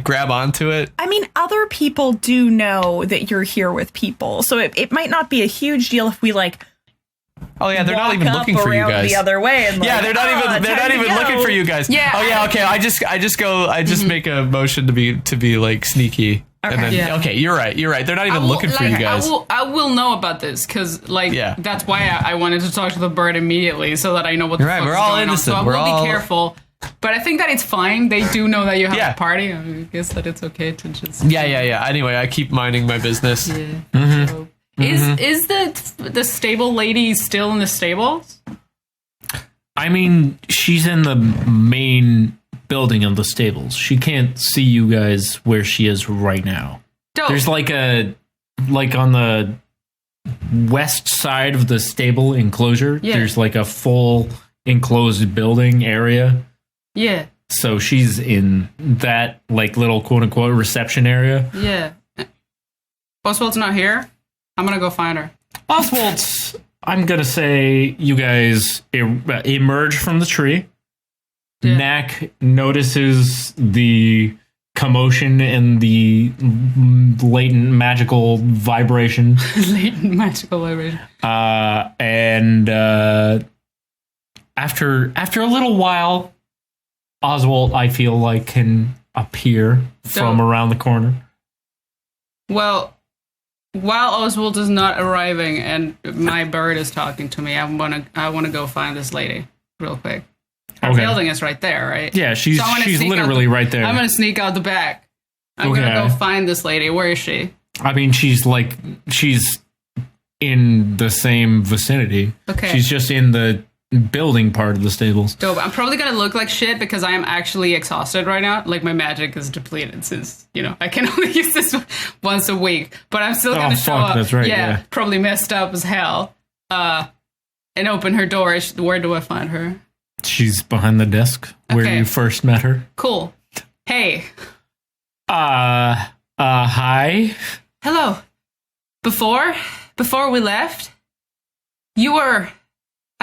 grab onto it. I mean, other people do know that you're here with people, so it might not be a huge deal if we like. Oh yeah, they're not even looking for you guys. The other way, and yeah, they're not even looking for you guys. Yeah. Oh yeah, okay. I just make a motion to be like sneaky. Okay. And then, okay, you're right. They're not even looking for you guys. I will know about this because that's why I wanted to talk to the bird immediately so that I know what the fuck is we're all going innocent. on. So I will be careful. But I think that it's fine. They do know that you have a party. I guess that it's okay to just. Yeah. Anyway, I keep minding my business. Yeah. So, is the stable lady still in the stables? I mean, she's in the main building of the stables. She can't see you guys where she is right now. Dope. There's like on the west side of the stable enclosure, there's like a full enclosed building area. Yeah. So she's in that like little quote unquote reception area. Yeah. Oswald's not here? I'm gonna go find her. Oswalt, I'm gonna say you guys emerge from the tree. Yeah. Knack notices the commotion and the latent magical vibration. And after a little while, Oswalt, I feel like, can appear from around the corner. Well, while Oswald is not arriving and my bird is talking to me, I want to go find this lady real quick. Her building is right there, right? Yeah, she's literally right there. I'm gonna sneak out the back. I'm gonna go find this lady. Where is she? I mean, she's in the same vicinity. Okay. She's just in the building part of the stables. Dope. I'm probably gonna look like shit because I am actually exhausted right now. Like my magic is depleted since I can only use this once a week. But I'm still gonna show up. That's right. Yeah, probably messed up as hell. And open her door. Where do I find her? She's behind the desk where you first met her. Cool. Hey. Hi. Hello. Before we left, I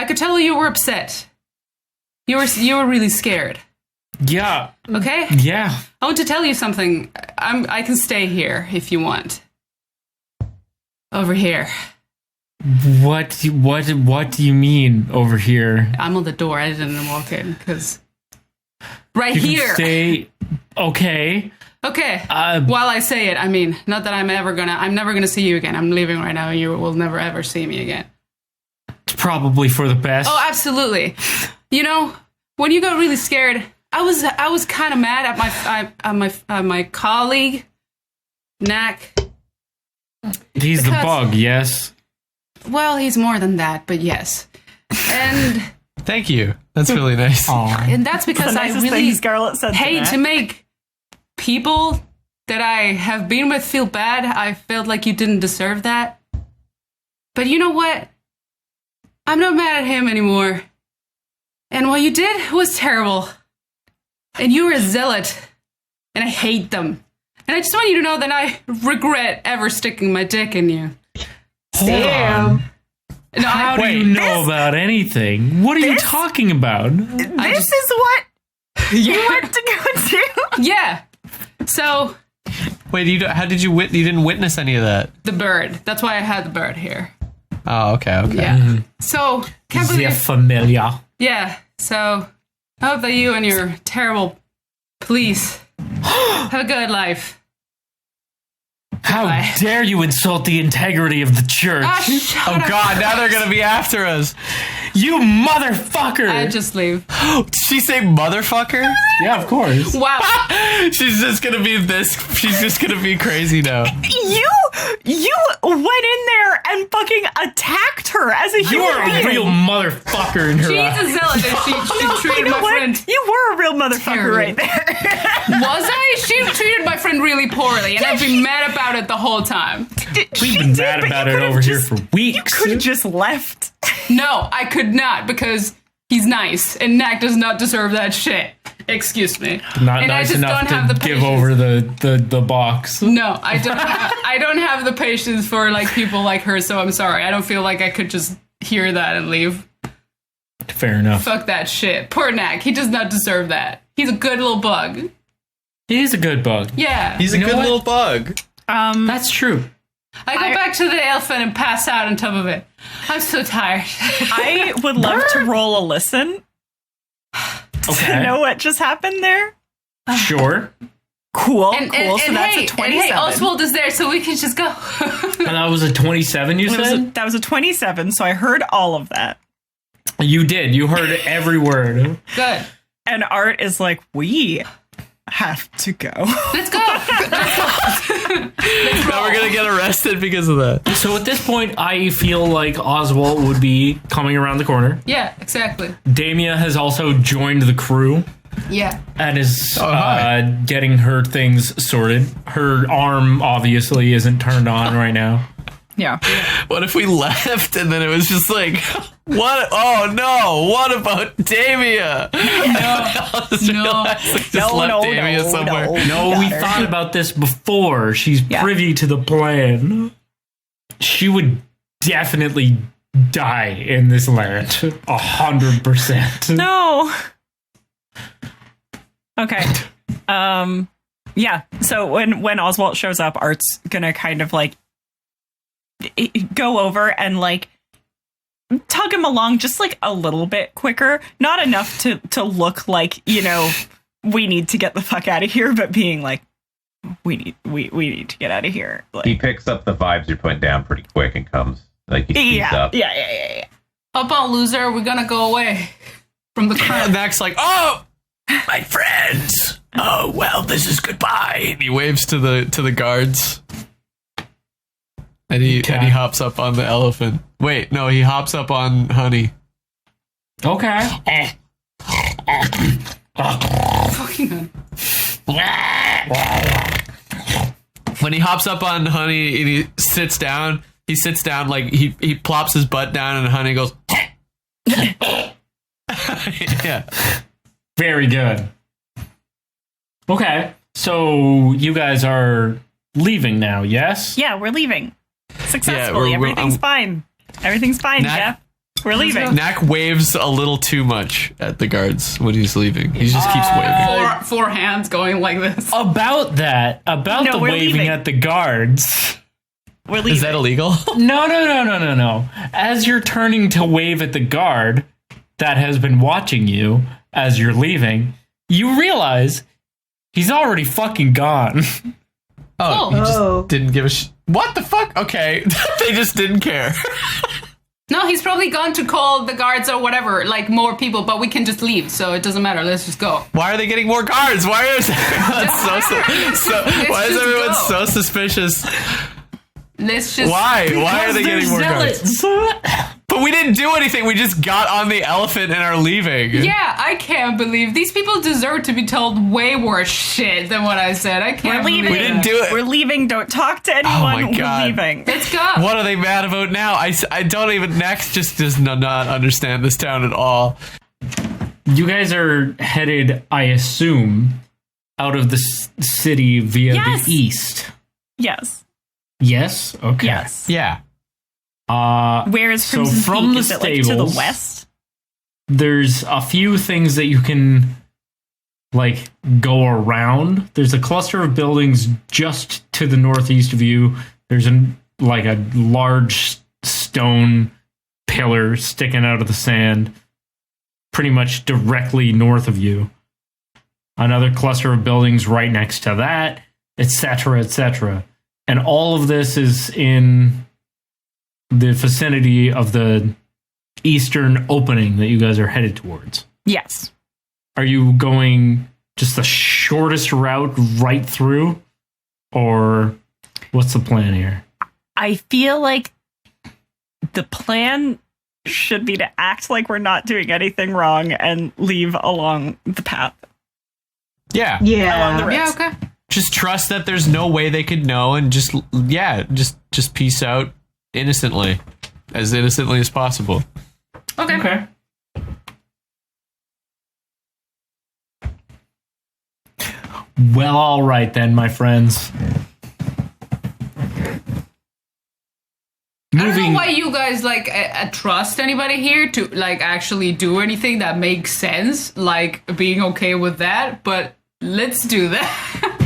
could tell you were upset. You were really scared. Yeah. Okay? Yeah. I want to tell you something. I can stay here if you want. Over here. What do you mean over here? I'm on the door. I didn't walk in because right you here. Can stay. Okay. Okay. While I say it, I mean, not that I'm never gonna see you again. I'm leaving right now, and you will never ever see me again. It's probably for the best. Oh, absolutely. When you got really scared, I was kind of mad at my colleague, Knack. He's the bug, yes. Well, he's more than that, but yes. And thank you. That's really nice. And that's because I really Scarlett said hate to make people that I have been with feel bad. I felt like you didn't deserve that. But you know what? I'm not mad at him anymore. And what you did was terrible. And you were a zealot. And I hate them. And I just want you to know that I regret ever sticking my dick in you. Damn. No, how do you know about anything? What are you talking about? This is what you want to go to? Yeah. So. Wait, how did you you didn't witness any of that? The bird. That's why I had the bird here. Oh, okay. Yeah. Mm-hmm. So, can't believe. They're familiar. Yeah. So, I hope that you and your terrible police have a good life. How dare you insult the integrity of the church? Oh God, now they're going to be after us. You motherfucker. I just leave. Did she say motherfucker? Yeah, of course. Wow. She's just going to be she's just going to be crazy now. You went in there and fucking attacked her as a human being. You are a real motherfucker in her eyes. She's a zealot and she treated my friend. You were a real motherfucker right there. Was I? She treated my friend really poorly and I've been mad about it the whole time. We've been mad about it over here for weeks. You could have just left. No, I could not because he's nice and Knack does not deserve that shit. Excuse me. Not and nice I just enough don't to have the give patience. over the box. No, I don't. I don't have the patience for people like her. So I'm sorry. I don't feel like I could just hear that and leave. Fair enough. Fuck that shit. Poor Knack. He does not deserve that. He's a good little bug. He's a good bug. Yeah. He's a good little bug. That's true. I go back to the elephant and pass out on top of it. I'm so tired. I would love to roll a listen. Okay. To know what just happened there. Sure. Cool. And So that's a 27. And hey, Oswalt is there, so we can just go. And that was a 27, you said? That was a 27, so I heard all of that. You did. You heard every word. Good. And Art is like, we have to go. Let's go. Now we're going to get arrested because of that. So at this point, I feel like Oswalt would be coming around the corner. Yeah, exactly. Damia has also joined the crew. Yeah. And is getting her things sorted. Her arm obviously isn't turned on right now. Yeah. What if we left and then it was just like, what? Oh no! What about Damia? No. Damia somewhere. No, we thought about this before. She's privy to the plan. She would definitely die in this land. 100%. No. Okay. Yeah. So when Oswalt shows up, Art's gonna kind of go over and tug him along just a little bit quicker, not enough to look like we need to get the fuck out of here, but being we need to get out of here. He picks up the vibes you're putting down pretty quick and comes he speeds up. Yeah. Up on loser, we're gonna go away from the crowd. Max oh, my friends. Oh well, this is goodbye. And he waves to the guards. And he hops up on the elephant. Wait, no, he hops up on Honey. Okay. Fucking When he hops up on Honey and he sits down like he plops his butt down and Honey goes. Yeah. Very good. Okay. So you guys are leaving now, yes? Yeah, we're leaving. Successfully. Everything's fine. Everything's fine, Jeph. We're leaving. Knack waves a little too much at the guards when he's leaving. He just keeps waving. Four hands going like this. About the waving leaving. at the guards. We're leaving. Is that illegal? No. As you're turning to wave at the guard that has been watching you as you're leaving, you realize he's already fucking gone. Oh, you just didn't give a what the fuck? Okay. They just didn't care. No, he's probably gone to call the guards or whatever, like more people, but we can just leave, so it doesn't matter. Let's just go. Why are they getting more guards? Why is everyone so suspicious? Let's just. Why are they getting more guards? But we didn't do anything. We just got on the elephant and are leaving. Yeah, I can't believe these people deserve to be told way worse shit than what I said. I can't. We're leaving. We didn't do it. We're leaving. Don't talk to anyone. Oh my God. We're leaving. Let's go. What are they mad about now? I don't even. Next just does not understand this town at all. You guys are headed, I assume, out of the city via the east. Yes. Yes? Okay. Yes. Yeah. Where is Crimson so from Peak? the Is it like stables, to the west? There's a few things that you can like go around. There's a cluster of buildings just to the northeast of you. There's a large stone pillar sticking out of the sand pretty much directly north of you. Another cluster of buildings right next to that, etc., etc. And all of this is in the vicinity of the eastern opening that you guys are headed towards. Yes. Are you going just the shortest route right through? Or what's the plan here? I feel like the plan should be to act like we're not doing anything wrong and leave along the path. Yeah. Along the Yeah, ridge. okay. Just trust that there's no way they could know and just peace out innocently. As innocently as possible. Okay. Well, all right then, my friends. I don't know why you guys trust anybody here to actually do anything that makes sense, like being okay with that, but let's do that.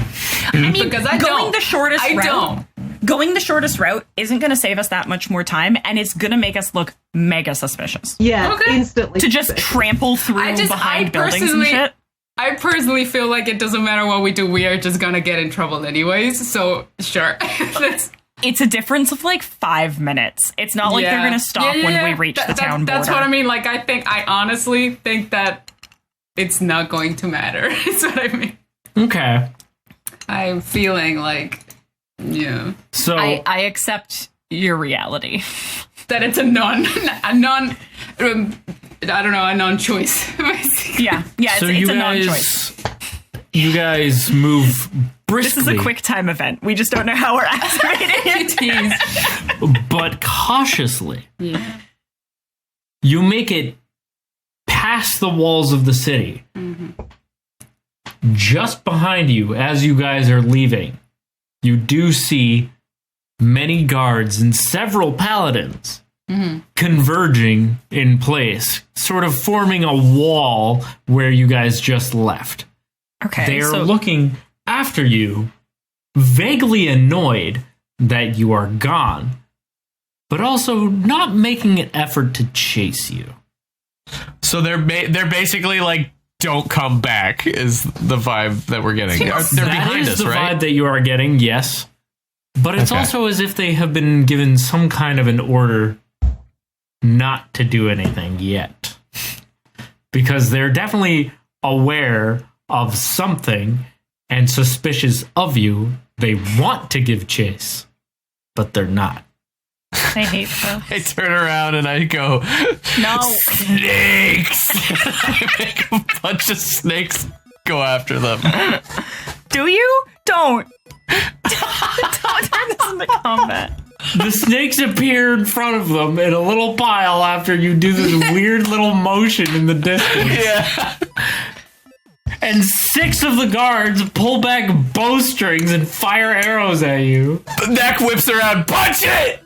I mean, because I going don't. the shortest I route. don't. Going the shortest route isn't going to save us that much more time, and it's going to make us look mega suspicious. Yeah, instantly. To just trample through behind buildings and shit. I personally feel like it doesn't matter what we do, we are just gonna get in trouble anyways, so sure. It's a difference of 5 minits. It's not like they're going to stop when we reach the town border. That's what I mean. I honestly think that it's not going to matter. That's what I mean. Okay. I'm feeling yeah. So I accept your reality. That it's a non-choice. Yeah, it's so a non-choice. You guys move briskly. This is a quick time event. We just don't know how we're activating it. But cautiously. Yeah. You make it past the walls of the city. Mm-hmm. Just behind you, as you guys are leaving, you do see many guards and several paladins converging in place, sort of forming a wall where you guys just left. Okay. They are looking after you, vaguely annoyed that you are gone, but also not making an effort to chase you. So they're basically don't come back is the vibe that we're getting. They're behind us, the right? vibe that you are getting, yes. But it's also as if they have been given some kind of an order not to do anything yet. Because they're definitely aware of something and suspicious of you. They want to give chase, but they're not. I hate those. I turn around and I go, No. snakes! I make a bunch of snakes go after them. Do you? Don't. Don't turn this into combat. The snakes appear in front of them in a little pile after you do this weird little motion in the distance. Yeah. And 6 of the guards pull back bowstrings and fire arrows at you. The Knack whips around, punch it!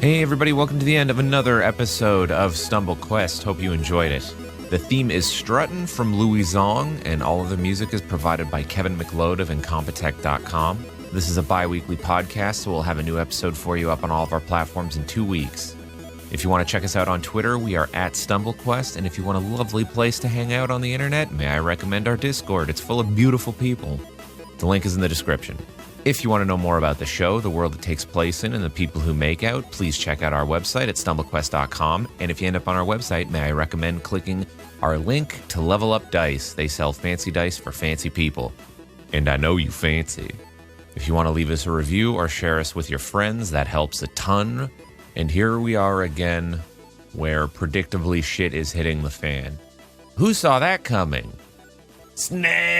Hey everybody, welcome to the end of another episode of Stumble Quest. Hope you enjoyed it. The theme is Struttin from Louie, Zong, and all of the music is provided by Kevin McLeod of Incompetech.com. This is a bi-weekly podcast, so we'll have a new episode for you up on all of our platforms in 2 weeks. If you want to check us out on Twitter, we are at StumbleQuest, and if you want a lovely place to hang out on the internet, may I recommend our Discord. It's full of beautiful people. The link is in the description. If you want to know more about the show, the world it takes place in, and the people who make out, please check out our website at StumbleQuest.com. And if you end up on our website, may I recommend clicking our link to Level Up Dice. They sell fancy dice for fancy people. And I know you fancy. If you want to leave us a review or share us with your friends, that helps a ton. And here we are again, where predictably shit is hitting the fan. Who saw that coming? Snake!